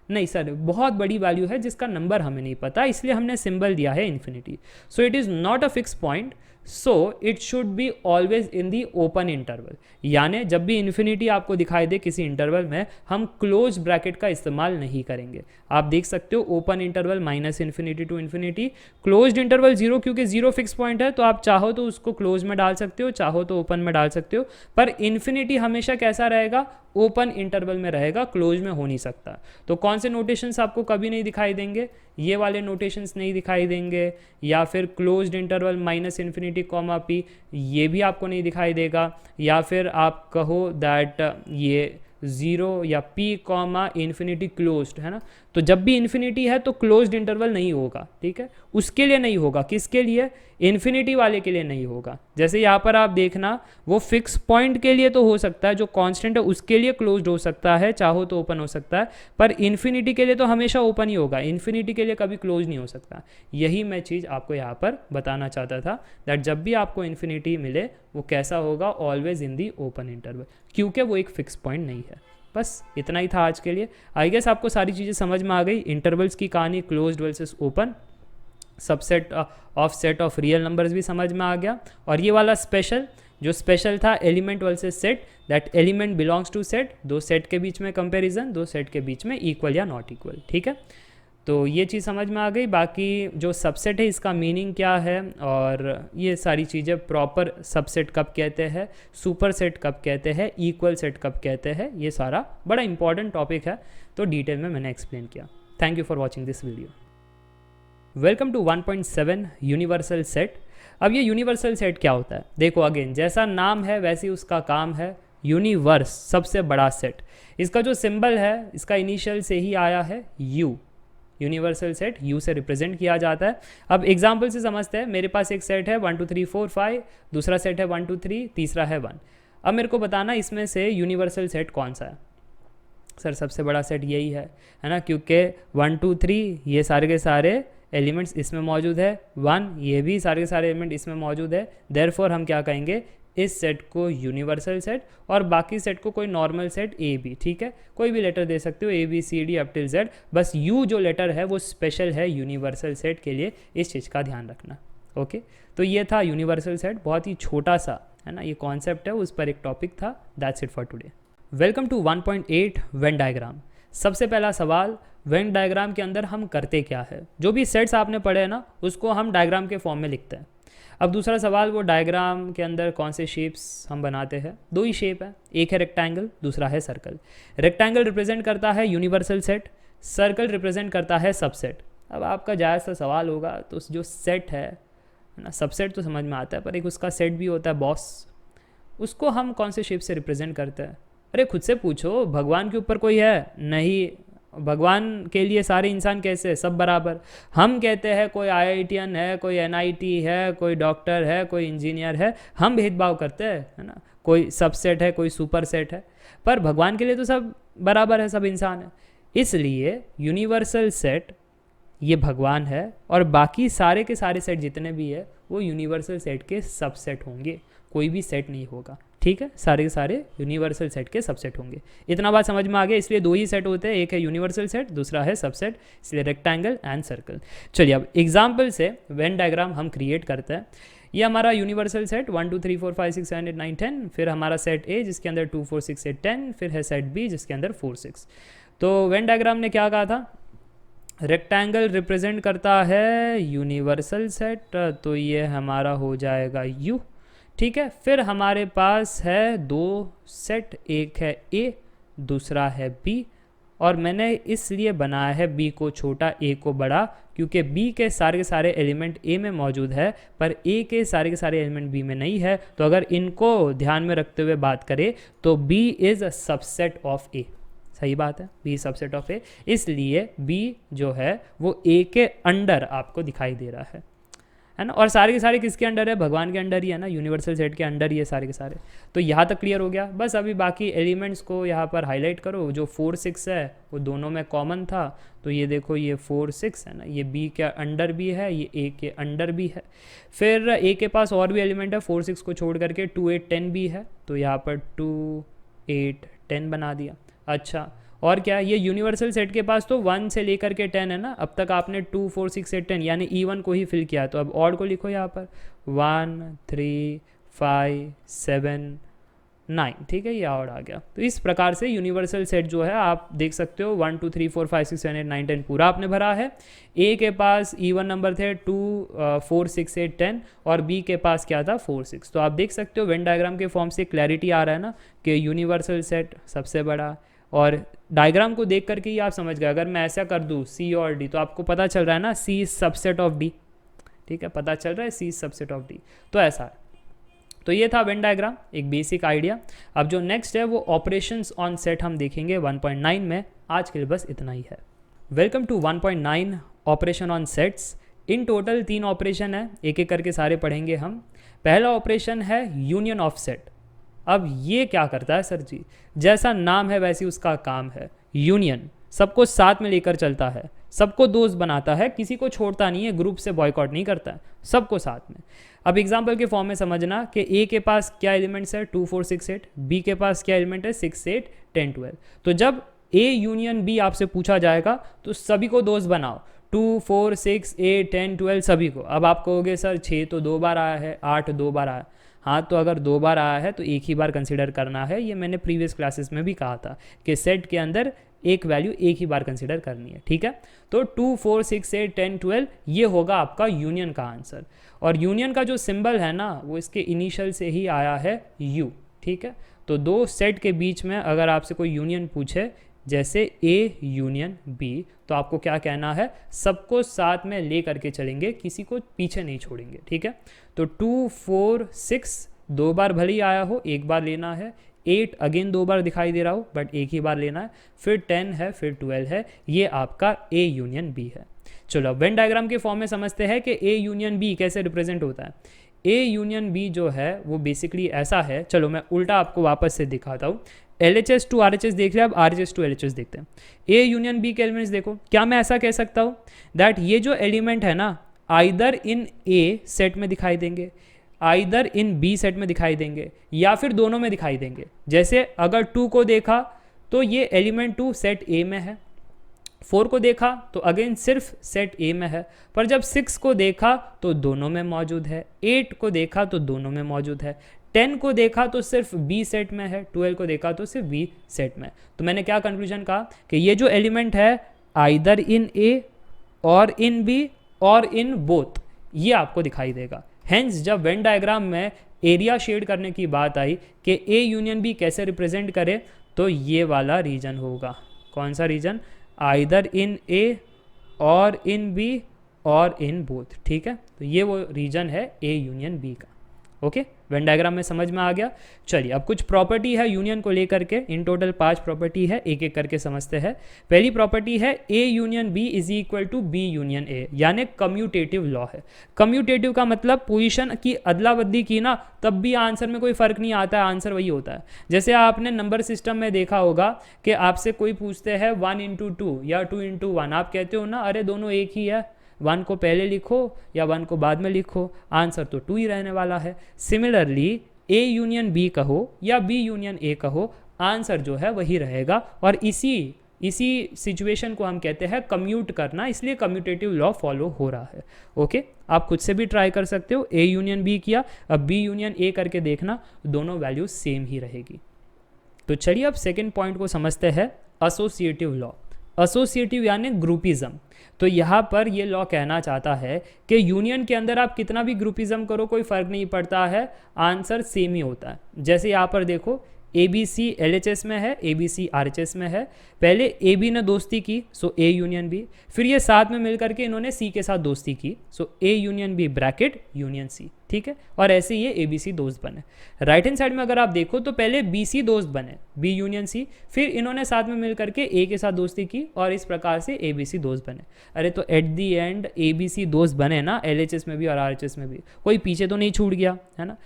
नहीं सर, बहुत बड़ी वैल्यू है जिसका नंबर हमें नहीं पता, इसलिए हमने सिंबल दिया है infinity. So it is not a fix point, so it should be always in the open interval. यानी जब भी इन्फिनिटी आपको दिखाई दे किसी इंटरवल में, हम क्लोज ब्रैकेट का इस्तेमाल नहीं करेंगे। आप देख सकते हो open interval minus infinity to infinity, closed interval zero, क्योंकि जीरो फिक्स पॉइंट है, तो आप चाहो तो उसको क्लोज में डाल सकते हो, चाहो तो ओपन में डाल सकते हो, पर इन्फिनिटी हमेशा कैसा रहेगा, ओपन इंटरवल में रहेगा, क्लोज में हो नहीं सकता। तो कौन से नोटेशंस आपको कभी नहीं दिखाई देंगे, ये वाले नोटेशंस नहीं दिखाई देंगे, या फिर closed interval minus infinity comma p, ये भी आपको नहीं दिखाई देगा, या फिर आप कहो दैट ये 0 या p कॉमा इन्फिनिटी क्लोज्ड, है ना। तो जब भी इन्फिनिटी है तो क्लोज्ड इंटरवल नहीं होगा, ठीक है, उसके लिए नहीं होगा। किसके लिए? इन्फिनिटी वाले के लिए नहीं होगा। जैसे यहाँ पर आप देखना, वो फिक्स पॉइंट के लिए तो हो सकता है, जो कांस्टेंट है उसके लिए क्लोज्ड हो सकता है, चाहो तो ओपन हो सकता है, पर इन्फिनिटी के लिए तो हमेशा ओपन ही होगा, इन्फिनिटी के लिए कभी क्लोज नहीं हो सकता। यही मैं चीज़ आपको यहाँ पर बताना चाहता था, दैट जब भी आपको इन्फिनिटी मिले वो कैसा होगा, always in the open interval, क्योंकि वो एक फिक्स पॉइंट नहीं है। बस इतना ही था आज के लिए। आई गेस आपको सारी चीज़ें समझ में आ गई, इंटरवल्स की कहानी, closed versus open, subset of set of real numbers भी समझ में आ गया। और ये वाला स्पेशल, जो स्पेशल था element versus set, that element belongs to set, दो सेट के बीच में कंपैरिजन, दो सेट के बीच में इक्वल या नॉट इक्वल, ठीक है। तो ये चीज़ समझ में आ गई। बाकी जो सबसेट है इसका मीनिंग क्या है, और ये सारी चीज़ें, प्रॉपर सबसेट कब कहते हैं, सुपर सेट कब कहते हैं, इक्वल सेट कब कहते हैं, ये सारा बड़ा इंपॉर्टेंट टॉपिक है, तो डिटेल में मैंने एक्सप्लेन किया। Thank you for watching this video. Welcome to 1.7 universal set. अब ये यूनिवर्सल सेट क्या होता है? देखो अगेन, जैसा नाम है वैसे ही उसका काम है, यूनिवर्स, सबसे बड़ा सेट। इसका जो सिंबल है, इसका इनिशियल से ही आया है यू, यूनिवर्सल सेट यू से रिप्रेजेंट किया जाता है। अब एग्जाम्पल से समझते हैं, मेरे पास एक सेट है 1 2 3 4 5, दूसरा सेट है 1 2 3, तीसरा है 1। अब मेरे को बताना इसमें से यूनिवर्सल सेट कौन सा है। सर सबसे बड़ा सेट यही है ना, क्योंकि 1 2 3 ये सारे के सारे एलिमेंट्स इसमें मौजूद है, 1 ये भी सारे के सारे एलिमेंट इसमें मौजूद है। देयरफॉर हम क्या कहेंगे, इस सेट को यूनिवर्सल सेट, और बाकी सेट को कोई नॉर्मल सेट ए बी, ठीक है, कोई भी लेटर दे सकते हो, A B C D up till Z, बस यू जो लेटर है वो स्पेशल है यूनिवर्सल सेट के लिए, इस चीज़ का ध्यान रखना। ओके, तो ये था यूनिवर्सल सेट, बहुत ही छोटा सा, है ना, ये कॉन्सेप्ट है, उस पर एक टॉपिक था। That's it for today. Welcome to 1.8 Venn diagram. सबसे पहला सवाल, वेन डायग्राम के अंदर हम करते क्या है? जो भी सेट्स आपने पढ़े हैं ना, उसको हम डायग्राम के फॉर्म में लिखते हैं। अब दूसरा सवाल, वो डायग्राम के अंदर कौन से शेप्स हम बनाते हैं? दो ही शेप है, एक है रेक्टेंगल, दूसरा है सर्कल। रेक्टेंगल रिप्रेजेंट करता है यूनिवर्सल सेट, सर्कल रिप्रेजेंट करता है सबसेट। अब आपका जायज़ सा सवाल होगा, तो जो सेट है ना, सबसेट तो समझ में आता है, पर एक उसका सेट भी होता है बॉस, उसको हम कौन से शेप से रिप्रेजेंट करते हैं? अरे खुद से पूछो, भगवान के ऊपर कोई है? नहीं, भगवान के लिए सारे इंसान कैसे, सब बराबर। हम कहते हैं कोई IITian है, कोई NIT है, कोई डॉक्टर है, कोई इंजीनियर है, हम भेदभाव करते हैं, है ना, कोई सबसेट है, कोई सुपर सेट है, पर भगवान के लिए तो सब बराबर है, सब इंसान है। इसलिए यूनिवर्सल सेट ये भगवान है, और बाकी सारे के सारे सेट जितने भी है वो यूनिवर्सल सेट के सबसेट होंगे, कोई भी सेट नहीं होगा, ठीक है, सारे के सारे यूनिवर्सल सेट के सबसेट होंगे। इतना बात समझ में आ गया। इसलिए दो ही सेट होते हैं, एक है यूनिवर्सल सेट, दूसरा है सबसेट, इसलिए रेक्टेंगल एंड सर्कल। चलिए अब एग्जाम्पल से वेन डायग्राम हम क्रिएट करते हैं। ये हमारा यूनिवर्सल सेट 1 2 3 4 5 6 7 8 9 10, फिर हमारा सेट ए जिसके अंदर 2 4 6 8 10, फिर है सेट बी जिसके अंदर 4 6। तो वेन डायग्राम ने क्या कहा था, रेक्टेंगल रिप्रेजेंट करता है यूनिवर्सल सेट, तो ये हमारा हो जाएगा यू, ठीक है। फिर हमारे पास है दो सेट, एक है ए, दूसरा है बी, और मैंने इसलिए बनाया है बी को छोटा ए को बड़ा, क्योंकि बी के सारे एलिमेंट ए में मौजूद है, पर ए के सारे एलिमेंट बी में नहीं है। तो अगर इनको ध्यान में रखते हुए बात करें तो B is a subset of A, सही बात है, बी सबसेट ऑफ ए, इसलिए बी जो है वो ए के अंडर आपको दिखाई दे रहा है ना। और सारे के सारे किसके अंडर है? भगवान के अंडर ही है ना, यूनिवर्सल सेट के अंडर ही है सारे के सारे। तो यहाँ तक क्लियर हो गया। बस अभी बाकी एलिमेंट्स को यहाँ पर हाईलाइट करो। जो 4 6 है वो दोनों में कॉमन था, तो ये देखो ये 4 6 है ना, ये बी के अंडर भी है, ये ए के अंडर भी है। फिर ए के पास और भी एलिमेंट है, 4 6 को छोड़ करके 2 8 10 भी है, तो यहाँ पर 2 8 10 बना दिया। अच्छा, और क्या, ये यूनिवर्सल सेट के पास तो 1 से लेकर के 10 है ना। अब तक आपने 2 4 6 8 10 यानी E1 को ही फिल किया, तो अब ऑड को लिखो यहाँ पर 1 3 5 7 9, ठीक है, ये ऑड आ गया। तो इस प्रकार से यूनिवर्सल सेट जो है आप देख सकते हो 1 2 3 4 5 6 7 8 9 10 पूरा आपने भरा है। ए के पास E1 नंबर थे 2 4 6 8 10, और बी के पास क्या था 4 6। तो आप देख सकते हो वेन डायग्राम के फॉर्म से क्लैरिटी आ रहा है ना कि यूनिवर्सल सेट सबसे बड़ा, और डायग्राम को देख करके ही आप समझ गए। अगर मैं ऐसा कर दूँ सी और डी, तो आपको पता चल रहा है ना सी इज सबसेट ऑफ डी, ठीक है, पता चल रहा है सी इज सबसेट ऑफ डी, तो ऐसा है। तो ये था वेन डायग्राम, एक बेसिक आइडिया। अब जो नेक्स्ट है वो ऑपरेशंस ऑन सेट हम देखेंगे 1.9 में। आज के लिए बस इतना ही है। Welcome to 1.9 operation on sets. In total 3 operation है, एक एक करके सारे पढ़ेंगे हम। पहला ऑपरेशन है यूनियन ऑफ सेट। अब ये क्या करता है सर जी? जैसा नाम है वैसी उसका काम है। यूनियन सबको साथ में लेकर चलता है, सबको दोस्त बनाता है, किसी को छोड़ता नहीं है, ग्रुप से बॉयकॉट नहीं करता है, सबको साथ में। अब एग्जाम्पल के फॉर्म में समझना कि ए के पास क्या एलिमेंट्स है 2 4 6 8, बी के पास क्या एलिमेंट है 6 8 10 12। तो जब ए यूनियन बी आपसे पूछा जाएगा तो सभी को दोस्त बनाओ, 2 4 6 8 10 12 सभी को। अब आप कहोगे सर 6 तो 2 बार आया है, 8 2 बार आया। हाँ, तो अगर 2 बार आया है तो एक ही बार कंसिडर करना है। ये मैंने प्रीवियस क्लासेस में भी कहा था कि सेट के अंदर एक वैल्यू एक ही बार कंसिडर करनी है, ठीक है। तो 2 4 6 8 10 12 ये होगा आपका यूनियन का आंसर। और यूनियन का जो सिंबल है ना वो इसके इनिशियल से ही आया है यू, ठीक है। तो दो सेट के बीच में अगर आपसे कोई यूनियन पूछे जैसे ए यूनियन बी, तो आपको क्या कहना है? सबको साथ में ले करके चलेंगे, किसी को पीछे नहीं छोड़ेंगे, ठीक है। तो 2 4 6 2 बार भले ही आया हो, एक बार लेना है। 8 अगेन 2 बार दिखाई दे रहा हो बट एक ही बार लेना है। फिर 10 है, फिर 12 है। ये आपका ए यूनियन बी है। चलो अब वेन डायग्राम के फॉर्म में समझते हैं कि ए यूनियन बी कैसे रिप्रेजेंट होता है। ए यूनियन बी जो है वो बेसिकली ऐसा है। चलो मैं उल्टा आपको वापस से दिखाता हूँ। LHS टू RHS देख लिया, अब RHS टू LHS देखते हैं। ए यूनियन बी के एलिमेंट्स देखो, क्या मैं ऐसा कह सकता हूँ दैट ये जो एलिमेंट है ना आइदर इन ए सेट में दिखाई देंगे, आइदर इन बी सेट में दिखाई देंगे, या फिर दोनों में दिखाई देंगे। जैसे अगर 2 को देखा तो ये एलिमेंट 2 सेट ए में है, 4 को देखा तो अगेन सिर्फ सेट ए में है, पर जब 6 को देखा तो दोनों में मौजूद है, 8 को देखा तो दोनों में मौजूद है, 10 को देखा तो सिर्फ बी सेट में है, 12 को देखा तो सिर्फ बी सेट में। तो मैंने क्या कंक्लूजन कहा कि ये जो एलिमेंट है आइदर इन ए और इन बी और इन बोथ, ये आपको दिखाई देगा। हेंस जब वेन डायग्राम में एरिया शेड करने की बात आई कि ए यूनियन बी कैसे रिप्रेजेंट करे, तो ये वाला रीजन होगा। कौन सा रीजन? आइदर इन ए और इन बी और इन बोथ, ठीक है। तो ये वो रीजन है ए यूनियन बी का। ओके, वेन डायग्राम में समझ में आ गया। चलिए अब कुछ प्रॉपर्टी है यूनियन को लेकर के। इन टोटल 5 प्रॉपर्टी है, एक एक करके समझते हैं। पहली प्रॉपर्टी है A union B is equal to B union A, यानी कम्यूटेटिव लॉ है। कम्यूटेटिव का मतलब पोजीशन की अदला बदली की ना तब भी आंसर में कोई फर्क नहीं आता है, आंसर वही होता है। जैसे आपने नंबर सिस्टम में देखा होगा कि आपसे कोई पूछते हैं 1 into 2 या 2 into 1, आप कहते हो ना अरे दोनों एक ही है, 1 को पहले लिखो या 1 को बाद में लिखो, आंसर तो 2 ही रहने वाला है। सिमिलरली ए यूनियन बी कहो या बी यूनियन ए कहो, आंसर जो है वही रहेगा। और इसी सिचुएशन को हम कहते हैं कम्यूट करना, इसलिए कम्यूटेटिव लॉ फॉलो हो रहा है। ओके, आप खुद से भी ट्राई कर सकते हो। ए यूनियन बी किया, अब बी यूनियन ए करके देखना, दोनों वैल्यू सेम ही रहेगी। तो चलिए अब सेकेंड पॉइंट को समझते हैं, एसोसिएटिव लॉ। एसोसिएटिव यानी ग्रुपिज्म। तो यहाँ पर ये लॉ कहना चाहता है कि यूनियन के अंदर आप कितना भी ग्रुपिज्म करो कोई फर्क नहीं पड़ता है, आंसर सेम ही होता है। जैसे यहाँ पर देखो ABC LHS में है, ABC RHS में है। पहले AB ने दोस्ती की, सो A यूनियन B, फिर ये साथ में मिलकर के इन्होंने C के साथ दोस्ती की, सो A union B bracket union C, ठीक है। और ऐसे ये ABC दोस्त बने। राइट हैंड साइड में अगर आप देखो तो पहले BC दोस्त बने, B यूनियन C, फिर इन्होंने साथ में मिलकर के A के साथ दोस्ती की और इस प्रकार से ABC दोस्त बने। अरे तो एट दी एंड ABC दोस्त बने ना, LHS में भी और RHS में भी, कोई पीछे तो नहीं छूट गया है ना,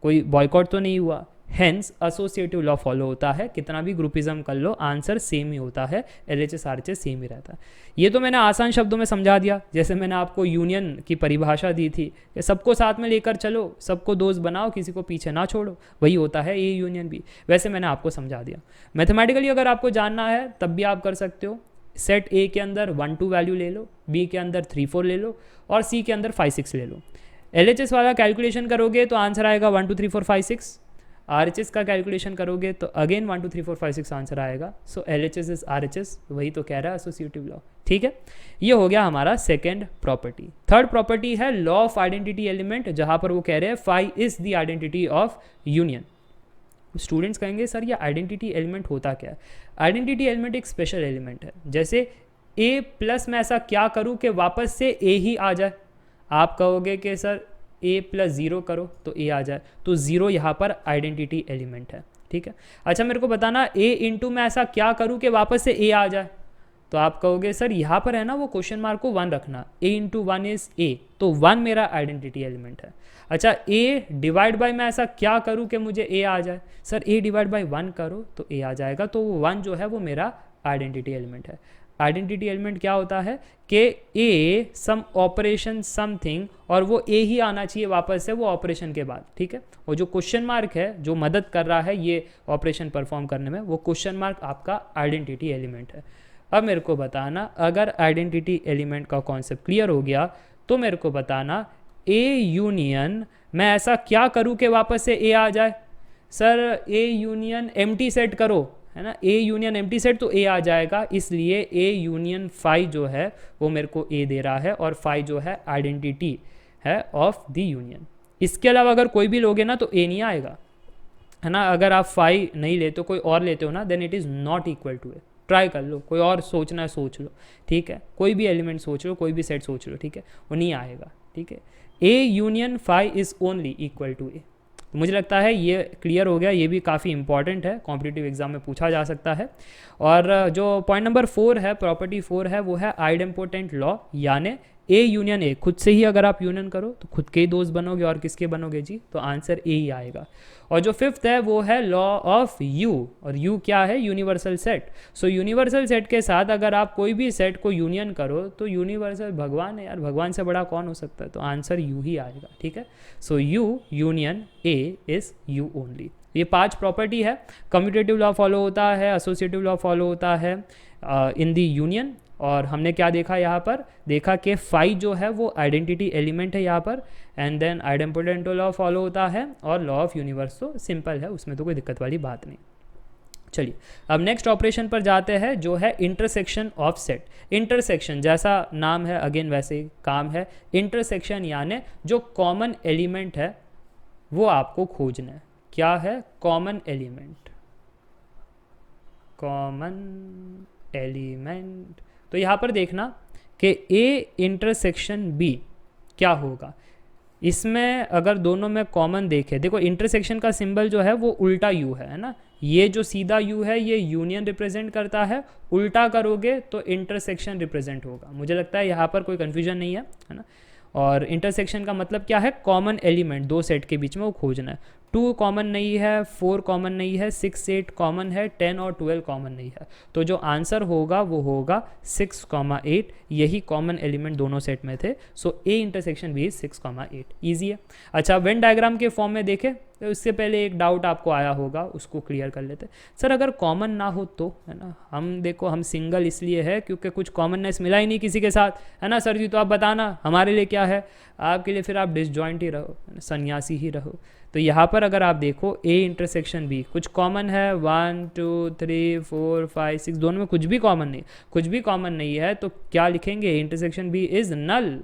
कोई बॉयकॉट तो नहीं हुआ। हेंस एसोसिएटिव लॉ फॉलो होता है, कितना भी ग्रुपिज्म कर लो आंसर सेम ही होता है, LHS RHS सेम ही रहता है। ये तो मैंने आसान शब्दों में समझा दिया, जैसे मैंने आपको यूनियन की परिभाषा दी थी कि सबको साथ में लेकर चलो, सबको दोस्त बनाओ, किसी को पीछे ना छोड़ो, वही होता है ए यूनियन बी। वैसे मैंने आपको समझा दिया। मैथमेटिकली अगर आपको जानना है तब भी आप कर सकते हो। सेट ए के अंदर 1 2 वैल्यू ले लो, बी के अंदर 3 4 ले लो और सी के अंदर 5 6 ले लो। LHS वाला कैलकुलेशन करोगे तो आंसर आएगा 1 2 3 4 5 6। RHS का कैलकुलेशन करोगे तो अगेन 1 2 3 4 5 6 आंसर आएगा। सो LHS इज RHS, वही तो कह रहा है एसोसिएटिव लॉ, ठीक है। ये हो गया हमारा सेकेंड प्रॉपर्टी। थर्ड प्रॉपर्टी है लॉ ऑफ आइडेंटिटी एलिमेंट, जहां पर वो कह रहे हैं phi is the identity of union. Students कहेंगे सर ये आइडेंटिटी एलिमेंट होता क्या है? आइडेंटिटी एलिमेंट एक स्पेशल एलिमेंट है। जैसे A प्लस में ऐसा क्या करूं कि वापस से A ही आ जाए? आप कहोगे कि सर ए प्लस ज़ीरो करो तो ए आ जाए, तो ज़ीरो यहाँ पर आइडेंटिटी एलिमेंट है, ठीक है। अच्छा मेरे को बताना ए इंटू मैं ऐसा क्या करूँ कि वापस से ए आ जाए, तो आप कहोगे सर यहाँ पर है ना वो क्वेश्चन मार्क को 1 रखना, ए इंटू वन इज ए, तो 1 मेरा आइडेंटिटी एलिमेंट है। अच्छा ए डिवाइड बाय मैं ऐसा क्या करूँ कि मुझे ए आ जाए, सर ए डिवाइड बाय 1 करो तो ए आ जाएगा, तो 1 जो है वो मेरा आइडेंटिटी एलिमेंट है। आइडेंटिटी एलिमेंट क्या होता है कि ए सम ऑपरेशन समथिंग, और वो ए ही आना चाहिए वापस से वो ऑपरेशन के बाद, ठीक है। और जो क्वेश्चन मार्क है जो मदद कर रहा है ये ऑपरेशन परफॉर्म करने में, वो क्वेश्चन मार्क आपका आइडेंटिटी एलिमेंट है। अब मेरे को बताना, अगर आइडेंटिटी एलिमेंट का कॉन्सेप्ट क्लियर हो गया तो मेरे को बताना ए यूनियन मैं ऐसा क्या करूँ कि वापस से ए आ जाए। Sir A union empty set करो, है ना, ए यूनियन एम्प्टी सेट तो ए आ जाएगा, इसलिए ए यूनियन फाई जो है वो मेरे को ए दे रहा है, और फाई जो है आइडेंटिटी है ऑफ द यूनियन। इसके अलावा अगर कोई भी लोगे ना तो ए नहीं आएगा, है ना। अगर आप फाई नहीं लेते हो कोई और लेते हो ना, then it is not equal to A. Try कर लो, कोई और सोचना है सोच लो, ठीक है, कोई भी एलिमेंट सोच लो, कोई भी सेट सोच लो, ठीक है, वो नहीं आएगा, ठीक है। A union phi is only equal to A. तो मुझे लगता है ये क्लियर हो गया, ये भी काफ़ी इंपॉर्टेंट है, कॉम्पिटिटिव एग्जाम में पूछा जा सकता है। और जो पॉइंट नंबर 4 है, प्रॉपर्टी 4 है, वो है आइडेम्पोटेंट लॉ, यानी ए यूनियन ए। खुद से ही अगर आप यूनियन करो तो खुद के ही दोस्त बनोगे, और किसके बनोगे जी, तो आंसर ए ही आएगा। और जो 5th है वो है लॉ ऑफ यू, और यू क्या है, universal set. So universal set के साथ अगर आप कोई भी सेट को यूनियन करो तो यूनिवर्सल भगवान है यार, भगवान से बड़ा कौन हो सकता है, तो आंसर यू ही आएगा, ठीक है। So you union A is you only. ये 5 प्रॉपर्टी है, कम्यूटेटिव लॉ फॉलो होता है, एसोसिएटिव लॉ फॉलो होता है इन दी यूनियन। और हमने क्या देखा यहाँ पर, देखा कि फाई जो है वो आइडेंटिटी एलिमेंट है यहाँ पर, and then idempotent law follow होता है, और लॉ ऑफ यूनिवर्स तो सिंपल है, उसमें तो कोई दिक्कत वाली बात नहीं। चलिए अब नेक्स्ट ऑपरेशन पर जाते हैं, जो है इंटरसेक्शन ऑफ सेट। इंटरसेक्शन जैसा नाम है अगेन वैसे ही काम है, इंटरसेक्शन यानी जो कॉमन एलिमेंट है वो आपको खोजना है। क्या है, कॉमन एलिमेंट, कॉमन एलिमेंट। तो यहाँ पर देखना कि ए इंटरसेक्शन बी क्या होगा, इसमें अगर दोनों में कॉमन देखें, देखो इंटरसेक्शन का सिंबल जो है वो उल्टा यू है ना, ये जो सीधा यू है ये यूनियन रिप्रेजेंट करता है, उल्टा करोगे तो इंटरसेक्शन रिप्रेजेंट होगा। मुझे लगता है यहाँ पर कोई कन्फ्यूजन नहीं है ना। और इंटरसेक्शन का मतलब क्या है, कॉमन एलिमेंट दो सेट के बीच में वो खोजना है। 2 कॉमन नहीं है, 4 कॉमन नहीं है, 6 8 कॉमन है, 10 और 12 कॉमन नहीं है, तो जो आंसर होगा वो होगा 6, 8, यही कॉमन एलिमेंट दोनों सेट में थे। सो ए इंटरसेक्शन बी 6, 8 ईजी है। अच्छा वेन डायग्राम के फॉर्म में देखें तो इससे पहले एक डाउट आपको आया होगा, उसको क्लियर कर लेते। सर अगर कॉमन ना हो तो, है ना, हम देखो हम सिंगल इसलिए है क्योंकि कुछ कॉमननेस मिला ही नहीं किसी के साथ, है ना सर जी, तो आप बताना हमारे लिए क्या है, आपके लिए फिर आप डिसजॉइंट ही रहो, सन्यासी ही रहो। तो यहाँ पर अगर आप देखो ए इंटरसेक्शन बी कुछ कॉमन है, 1 2 3 4 5 6, दोनों में कुछ भी कॉमन नहीं, कुछ भी कॉमन नहीं है, तो क्या लिखेंगे, intersection B is null,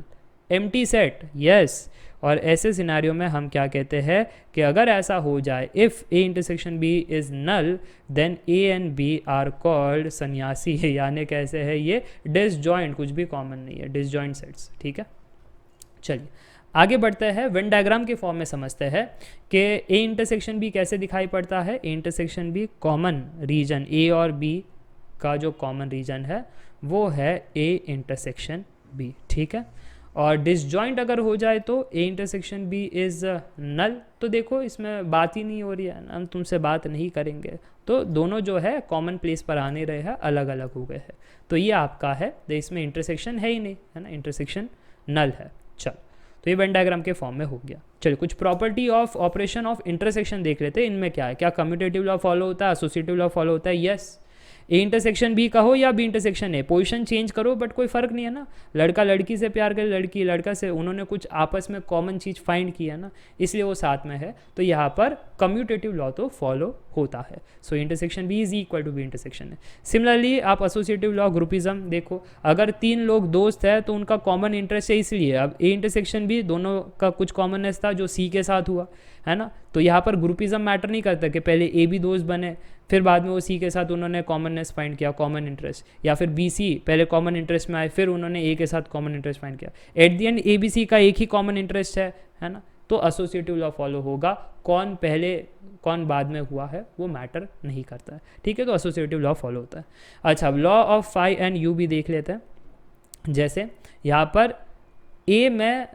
empty set, yes. और ऐसे सिनेरियो में हम क्या कहते हैं कि अगर ऐसा हो जाए, if A intersection B is null then A and B are called सन्यासी, यानी कैसे है ये, डिसजॉइंट, कुछ भी कॉमन नहीं है, डिसजॉइंट सेट्स, ठीक है। चलिए आगे बढ़ते हैं, वेन डायग्राम के फॉर्म में समझते हैं कि ए इंटरसेक्शन बी कैसे दिखाई पड़ता है। A intersection B common region, A और बी का जो कॉमन रीजन है वो है ए इंटरसेक्शन बी, ठीक है। और डिसजॉइंट अगर हो जाए तो ए इंटरसेक्शन बी इज़ नल, तो देखो इसमें बात ही नहीं हो रही है, हम तुमसे बात नहीं करेंगे, तो दोनों जो है कॉमन प्लेस पर आने रहे हैं, अलग अलग हो गए हैं, तो ये आपका है, तो इसमें इंटरसेक्शन है ही नहीं, है ना, इंटरसेक्शन नल है। चलो तो ये वेन डायग्राम के फॉर्म में हो गया। चलिए कुछ property of operation of intersection देख लेते हैं, इनमें क्या है, क्या कम्यूटेटिव लॉ फॉलो होता है, एसोसिएटिव लॉ फॉलो होता है, यस। ए इंटरसेक्शन बी कहो या B intersection A, position change करो बट कोई फर्क नहीं है ना, लड़का लड़की से प्यार करे, लड़की लड़का से, उन्होंने कुछ आपस में कॉमन चीज़ फाइंड किया ना, इसलिए वो साथ में है, तो यहाँ पर कम्यूटेटिव लॉ तो फॉलो होता है। So intersection B is equal to B intersection है। सिमिलरली आप एसोसिएटिव लॉ, ग्रुपिज्म देखो, अगर 3 लोग दोस्त है तो उनका कॉमन इंटरेस्ट है, इसलिए अब ए इंटरसेक्शन बी दोनों का कुछ कॉमननेस था जो सी के साथ हुआ, है ना, तो यहाँ पर ग्रुपिज्म मैटर नहीं करता कि पहले ए भी दोस्त बने फिर बाद में वो सी के साथ उन्होंने कॉमननेस फाइंड किया, कॉमन इंटरेस्ट, या फिर बी सी पहले कॉमन इंटरेस्ट में आए फिर उन्होंने ए के साथ कॉमन इंटरेस्ट फाइंड किया। At the end A B C का एक ही कॉमन इंटरेस्ट है है ना, तो एसोसिएटिव लॉ फॉलो होगा। कौन पहले कौन बाद में हुआ है वो मैटर नहीं करता है, ठीक है, तो एसोसिएटिव लॉ फॉलो होता है। अच्छा, law of phi and U भी देख लेते हैं। जैसे यहाँ पर ए में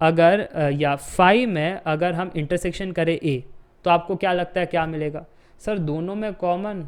अगर या फाई में अगर हम इंटरसेक्शन करें ए, तो आपको क्या लगता है क्या मिलेगा? सर दोनों में कॉमन,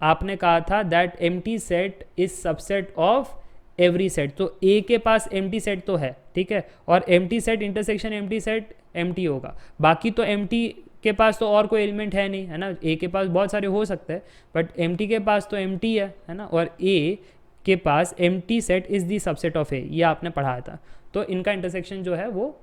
आपने कहा था that empty set is subset of every set, तो ए के पास एम्प्टी सेट तो है, ठीक है, और empty set intersection empty set empty होगा। बाकी तो एम्प्टी के पास तो और कोई एलिमेंट है नहीं, है ना, ए के पास बहुत सारे हो सकते हैं बट एम्प्टी के पास तो एम्प्टी है ना, और ए के पास empty set is the subset of A, ये आपने पढ़ाया था। तो इनका इंटरसेक्शन जो है वो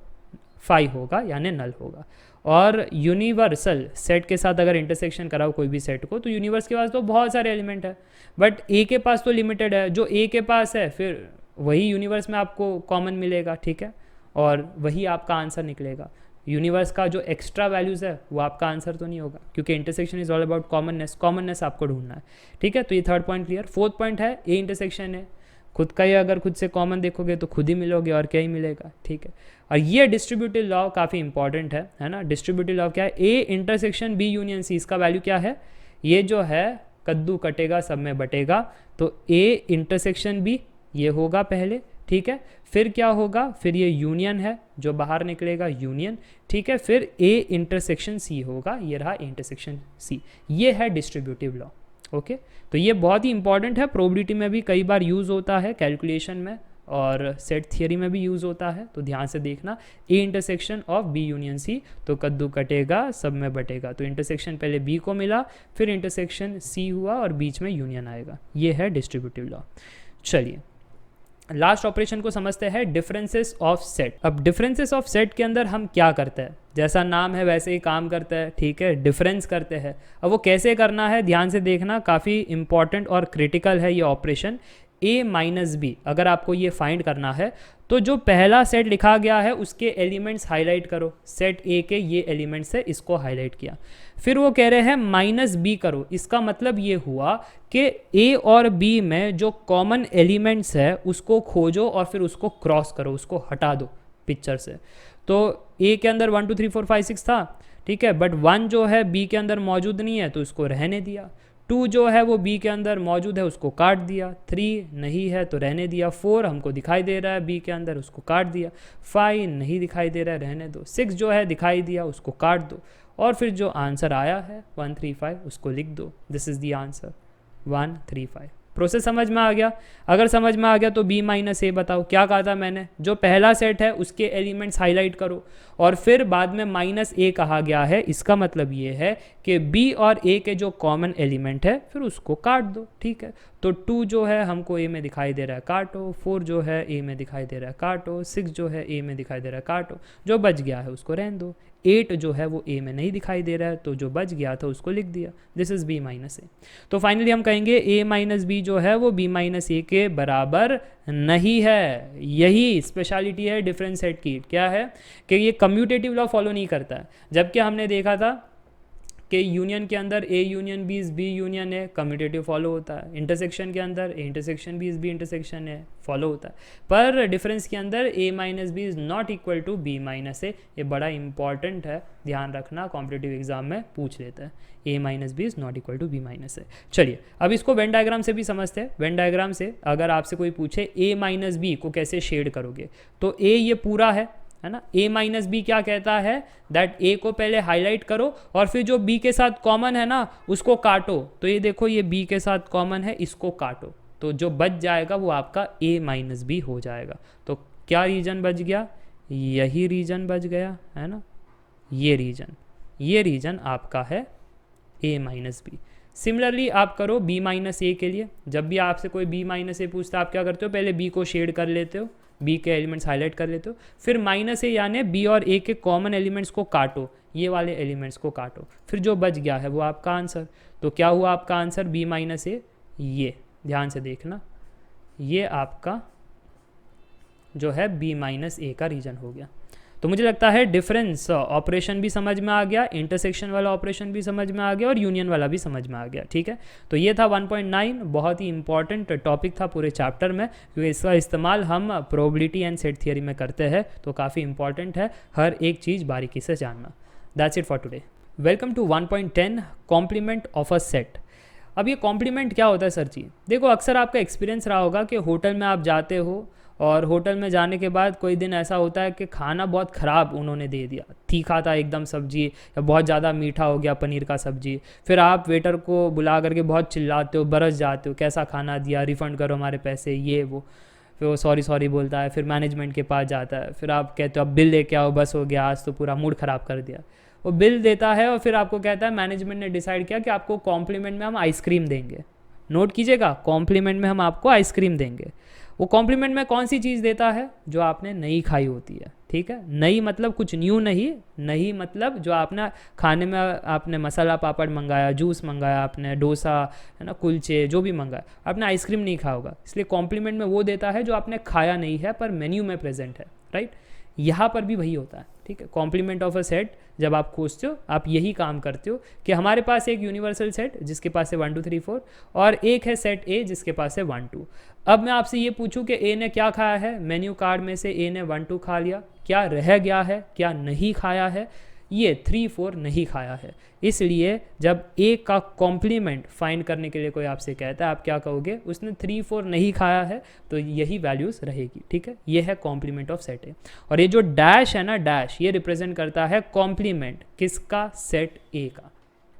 फाई होगा यानी नल होगा। और यूनिवर्सल सेट के साथ अगर इंटरसेक्शन कराओ कोई भी सेट को, तो यूनिवर्स के पास तो बहुत सारे एलिमेंट है बट ए के पास तो लिमिटेड है, जो ए के पास है फिर वही यूनिवर्स में आपको कॉमन मिलेगा, ठीक है, और वही आपका आंसर निकलेगा। यूनिवर्स का जो एक्स्ट्रा वैल्यूज़ है वो आपका आंसर तो नहीं होगा, क्योंकि intersection is all about commonness, commonness आपको ढूंढना है, ठीक है। तो ये third point clear. Fourth point है ए इंटरसेक्शन है, खुद का ही अगर खुद से कॉमन देखोगे तो खुद ही मिलोगे और क्या ही मिलेगा, ठीक है। और ये डिस्ट्रीब्यूटिव लॉ काफ़ी इंपॉर्टेंट है ना। डिस्ट्रीब्यूटिव लॉ क्या है? A intersection B union C, इसका वैल्यू क्या है? ये जो है कद्दू कटेगा सब में बटेगा, तो ए इंटरसेक्शन बी ये होगा पहले, ठीक है, फिर क्या होगा, फिर ये यूनियन है जो बाहर निकलेगा यूनियन, ठीक है, फिर ए इंटरसेक्शन सी होगा, ये रहा इंटरसेक्शन सी, ये है डिस्ट्रीब्यूटिव लॉ, ओके। तो ये बहुत ही इंपॉर्टेंट है, प्रोबेबिलिटी में भी कई बार यूज़ होता है, कैलकुलेशन में और सेट थियरी में भी यूज़ होता है, तो ध्यान से देखना। A intersection of B union C, तो कद्दू कटेगा सब में बटेगा, तो इंटरसेक्शन पहले बी को मिला, फिर इंटरसेक्शन सी हुआ और बीच में यूनियन आएगा, ये है डिस्ट्रीब्यूटिव लॉ। चलिए लास्ट ऑपरेशन को समझते हैं, डिफरेंसेस ऑफ सेट। अब डिफरेंसेस ऑफ सेट के अंदर हम क्या करते हैं? जैसा नाम है वैसे ही काम करता है, ठीक है, डिफरेंस करते हैं। अब वो कैसे करना है ध्यान से देखना, काफ़ी इंपॉर्टेंट और क्रिटिकल है ये ऑपरेशन। ए माइनस बी अगर आपको ये फाइंड करना है तो जो पहला सेट लिखा गया है उसके एलिमेंट्स हाईलाइट करो, सेट ए के ये एलिमेंट्स है, इसको हाईलाइट किया। फिर वो कह रहे हैं माइनस बी करो, इसका मतलब ये हुआ कि ए और बी में जो कॉमन एलिमेंट्स है उसको खोजो और फिर उसको क्रॉस करो, उसको हटा दो पिक्चर से। तो ए के अंदर 1 2 3 4 5 6 था, ठीक है, बट 1 जो है बी के अंदर मौजूद नहीं है तो इसको रहने दिया। 2 जो है वो बी के अंदर मौजूद है उसको काट दिया। 3 नहीं है तो रहने दिया। 4 हमको दिखाई दे रहा है बी के अंदर, उसको काट दिया। 5 नहीं दिखाई दे रहा है, रहने दो। 6 जो है दिखाई दिया, उसको काट दो। और फिर जो आंसर आया है 1 3 5 उसको लिख दो। This is the answer 1 3 5। Process समझ में आ गया? अगर समझ में आ गया तो बी माइनस ए बताओ क्या कहा था मैंने, जो पहला सेट है उसके एलिमेंट्स हाईलाइट करो और फिर बाद में माइनस ए कहा गया है, इसका मतलब ये है कि बी और ए के जो कॉमन एलिमेंट है फिर उसको काट दो, ठीक है। तो 2 जो है हमको ए में दिखाई दे रहा है काटो, 4 जो है ए में दिखाई दे रहा है काटो, 6 जो है ए में दिखाई दे रहा है काटो, जो बच गया है उसको रहने दो। 8 जो है वो ए में नहीं दिखाई दे रहा है तो जो बच गया था उसको लिख दिया। दिस इज़ बी माइनस ए। तो फाइनली हम कहेंगे ए माइनस बी जो है वो बी माइनस ए के बराबर नहीं है। यही स्पेशलिटी है डिफरेंस सेट की, क्या है कि ये कम्यूटेटिव लॉ फॉलो नहीं करता है। जबकि हमने देखा था कि यूनियन के अंदर A union B is B union A, commutative follow होता है। इंटरसेक्शन के अंदर A intersection B is B intersection A, follow होता है। पर डिफरेंस के अंदर A minus B is not equal to B minus A. ये बड़ा इंपॉर्टेंट है, ध्यान रखना, कॉम्पिटिटिव एग्जाम में पूछ लेता है। A minus B is not equal to B minus A. चलिए अब इसको वेन डायग्राम से भी समझते हैं। वेन डायग्राम से अगर आपसे कोई पूछे ए माइनस बी को कैसे शेड करोगे, तो ए ये पूरा है ना। a माइनस बी क्या कहता है, दैट a को पहले हाईलाइट करो और फिर जो b के साथ कॉमन है ना उसको काटो। तो ये देखो ये b के साथ कॉमन है, इसको काटो, तो जो बच जाएगा वो आपका a माइनस बी हो जाएगा। तो क्या रीजन बच गया, यही रीजन बच गया है ना, ये रीजन आपका है a माइनस बी। सिमिलरली आप करो b माइनस ए के लिए। जब भी आपसे कोई b माइनस ए पूछता है आप क्या करते हो, पहले b को शेड कर लेते हो, बी के एलिमेंट्स हाईलाइट कर लेते हो, फिर माइनस ए यानी बी और ए के कॉमन एलिमेंट्स को काटो, ये वाले एलिमेंट्स को काटो, फिर जो बच गया है वो आपका आंसर। तो क्या हुआ आपका आंसर, बी माइनस ए। ये ध्यान से देखना, ये आपका जो है बी माइनस ए का रीजन हो गया। तो मुझे लगता है डिफरेंस ऑपरेशन भी समझ में आ गया, इंटरसेक्शन वाला ऑपरेशन भी समझ में आ गया और यूनियन वाला भी समझ में आ गया। ठीक है, तो ये था 1.9, बहुत ही इंपॉर्टेंट टॉपिक था पूरे चैप्टर में, क्योंकि इसका इस्तेमाल हम प्रोबेबिलिटी एंड सेट थियरी में करते हैं, तो काफ़ी इंपॉर्टेंट है हर एक चीज़ बारीकी से जानना। That's it for today. Welcome to 1.10 complement of a set. अब ये कॉम्प्लीमेंट क्या होता है सर जी? देखो, अक्सर आपका एक्सपीरियंस रहा होगा कि होटल में आप जाते हो और होटल में जाने के बाद कोई दिन ऐसा होता है कि खाना बहुत ख़राब उन्होंने दे दिया, तीखा था एकदम सब्जी, या बहुत ज़्यादा मीठा हो गया पनीर का सब्जी। फिर आप वेटर को बुला करके बहुत चिल्लाते हो, बरस जाते हो, कैसा खाना दिया, रिफ़ंड करो हमारे पैसे, ये वो। फिर वो सॉरी सॉरी बोलता है, फिर मैनेजमेंट के पास जाता है, फिर आप कहते हो अब बिल लेके आओ, बस हो गया, आज तो पूरा मूड ख़राब कर दिया। वो बिल देता है और फिर आपको कहता है मैनेजमेंट ने डिसाइड किया कि आपको कॉम्प्लीमेंट में हम आइसक्रीम देंगे। नोट कीजिएगा, कॉम्प्लीमेंट में हम आपको आइसक्रीम देंगे। वो कॉम्प्लीमेंट में कौन सी चीज़ देता है? जो आपने नहीं खाई होती है। ठीक है, नई मतलब कुछ न्यू नहीं, नहीं मतलब जो आपने खाने में आपने मसाला पापड़ मंगाया, जूस मंगाया, आपने डोसा है ना, कुलचे जो भी मंगाया, आपने आइसक्रीम नहीं खाया होगा, इसलिए कॉम्प्लीमेंट में वो देता है जो आपने खाया नहीं है पर मेन्यू में प्रेजेंट है। राइट, यहाँ पर भी वही होता है। ठीक है, कॉम्प्लीमेंट ऑफ अ सेट जब आप खोजते हो, आप यही काम करते हो कि हमारे पास एक यूनिवर्सल सेट जिसके पास है 1 2 3 4 और एक है सेट ए जिसके पास है 1 2। अब मैं आपसे ये पूछूं कि ए ने क्या खाया है, मेन्यू कार्ड में से ए ने 1 2 खा लिया, क्या रह गया है, क्या नहीं खाया है? ये 3 4 नहीं खाया है। इसलिए जब ए का कॉम्प्लीमेंट फाइंड करने के लिए कोई आपसे कहता है, आप क्या कहोगे? उसने 3 4 नहीं खाया है, तो यही वैल्यूज़ रहेगी। ठीक है, ये है कॉम्प्लीमेंट ऑफ सेट ए। और ये जो डैश है ना, डैश, ये रिप्रेजेंट करता है कॉम्प्लीमेंट किसका? सेट ए का।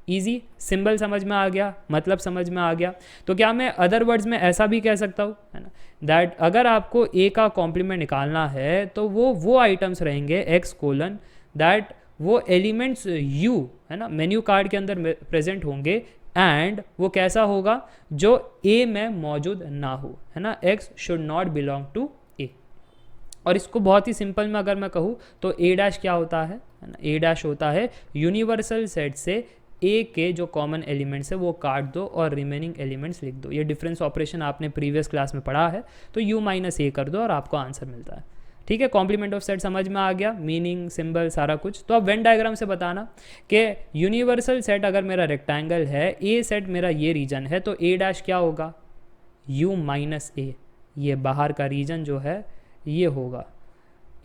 ईजी, सिंबल समझ में आ गया, मतलब समझ में आ गया। तो क्या मैं अदर वर्ड्स में ऐसा भी कह सकता हूँ, है ना, दैट अगर आपको ए का कॉम्प्लीमेंट निकालना है तो वो आइटम्स रहेंगे एक्स कोलन, दैट वो एलिमेंट्स यू है ना मेन्यू कार्ड के अंदर प्रेजेंट होंगे, एंड वो कैसा होगा? जो ए में मौजूद ना हो, है ना, X should not belong to A. और इसको बहुत ही सिंपल में अगर मैं कहूँ तो ए डैश क्या होता है ना, ए डैश होता है यूनिवर्सल सेट से ए के जो कॉमन एलिमेंट्स है वो काट दो और रिमेनिंग एलिमेंट्स लिख दो। ये डिफरेंस ऑपरेशन आपने प्रीवियस क्लास में पढ़ा है, तो यू माइनस ए कर दो और आपको आंसर मिलता है। ठीक है, कॉम्प्लीमेंट ऑफ सेट समझ में आ गया, मीनिंग, सिंबल, सारा कुछ। तो अब वेन डायग्राम से बताना कि यूनिवर्सल सेट अगर मेरा रेक्टेंगल है, ए सेट मेरा ये रीजन है, तो ए डैश क्या होगा? You minus A. ये बाहर का रीजन जो है ये होगा।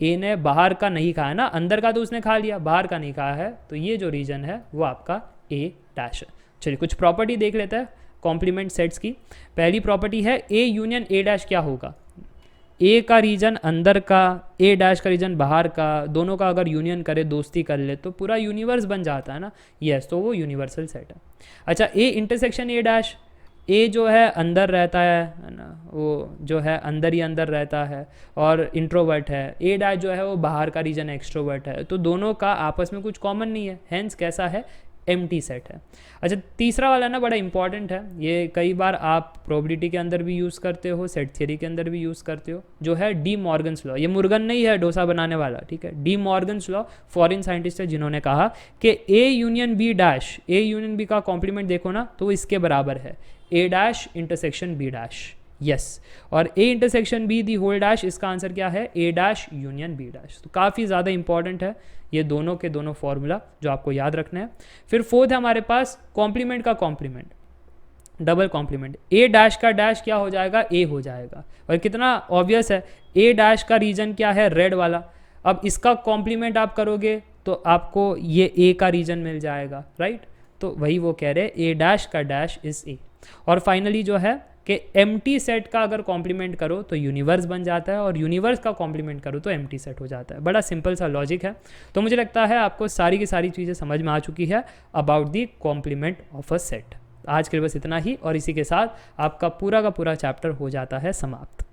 ए ने बाहर का नहीं खाया ना, अंदर का तो उसने खा लिया, बाहर का नहीं खाया है, तो ये जो रीजन है वो आपका ए डैश है। चलिए कुछ प्रॉपर्टी देख लेते हैं कॉम्प्लीमेंट सेट्स की। पहली प्रॉपर्टी है ए यूनियन ए डैश क्या होगा? ए का रीजन अंदर का, ए डैश का रीजन बाहर का, दोनों का अगर यूनियन करे, दोस्ती कर ले, तो पूरा यूनिवर्स बन जाता है ना। यस, तो वो यूनिवर्सल सेट है। अच्छा, ए इंटरसेक्शन ए डैश, ए जो है अंदर रहता है ना, वो जो है अंदर ही अंदर रहता है और इंट्रोवर्ट है। ए डैश जो है वो बाहर का रीजन एक्सट्रोवर्ट है, तो दोनों का आपस में कुछ कॉमन नहीं है, हेंस कैसा है? एम्प्टी सेट है। अच्छा, तीसरा वाला ना बड़ा इंपॉर्टेंट है, ये कई बार आप प्रोबेबिलिटी के अंदर भी यूज़ करते हो, सेट थ्योरी के अंदर भी यूज़ करते हो, जो है डी मॉर्गन्स लॉ। ये मुर्गन नहीं है डोसा बनाने वाला, ठीक है, De Morgan's law foreign scientist है जिन्होंने कहा कि A union B dash, A union B का कॉम्प्लीमेंट देखो ना तो वो इसके बराबर है, A dash intersection B dash. Yes, और A intersection B the whole dash, इसका आंसर क्या है? A dash union B dash. तो काफ़ी ज़्यादा इंपॉर्टेंट है ये दोनों के दोनों फॉर्मूला जो आपको याद रखना है। फिर फोर्थ है हमारे पास कॉम्प्लीमेंट का कॉम्प्लीमेंट, डबल कॉम्प्लीमेंट। ए डैश का डैश क्या हो जाएगा? ए हो जाएगा। और कितना ऑब्वियस है, ए डैश का रीजन क्या है? रेड वाला। अब इसका कॉम्प्लीमेंट आप करोगे तो आपको ये ए का रीजन मिल जाएगा, राइट। तो वही वो कह रहे हैं, ए डैश का डैश इज ए। और फाइनली जो है कि एम्प्टी सेट का अगर कॉम्प्लीमेंट करो तो यूनिवर्स बन जाता है, और यूनिवर्स का कॉम्प्लीमेंट करो तो एम्प्टी सेट हो जाता है। बड़ा सिंपल सा लॉजिक है। तो मुझे लगता है आपको सारी की सारी चीज़ें समझ में आ चुकी है about the complement of a set. आज के लिए बस इतना ही, और इसी के साथ आपका पूरा का पूरा चैप्टर हो जाता है समाप्त।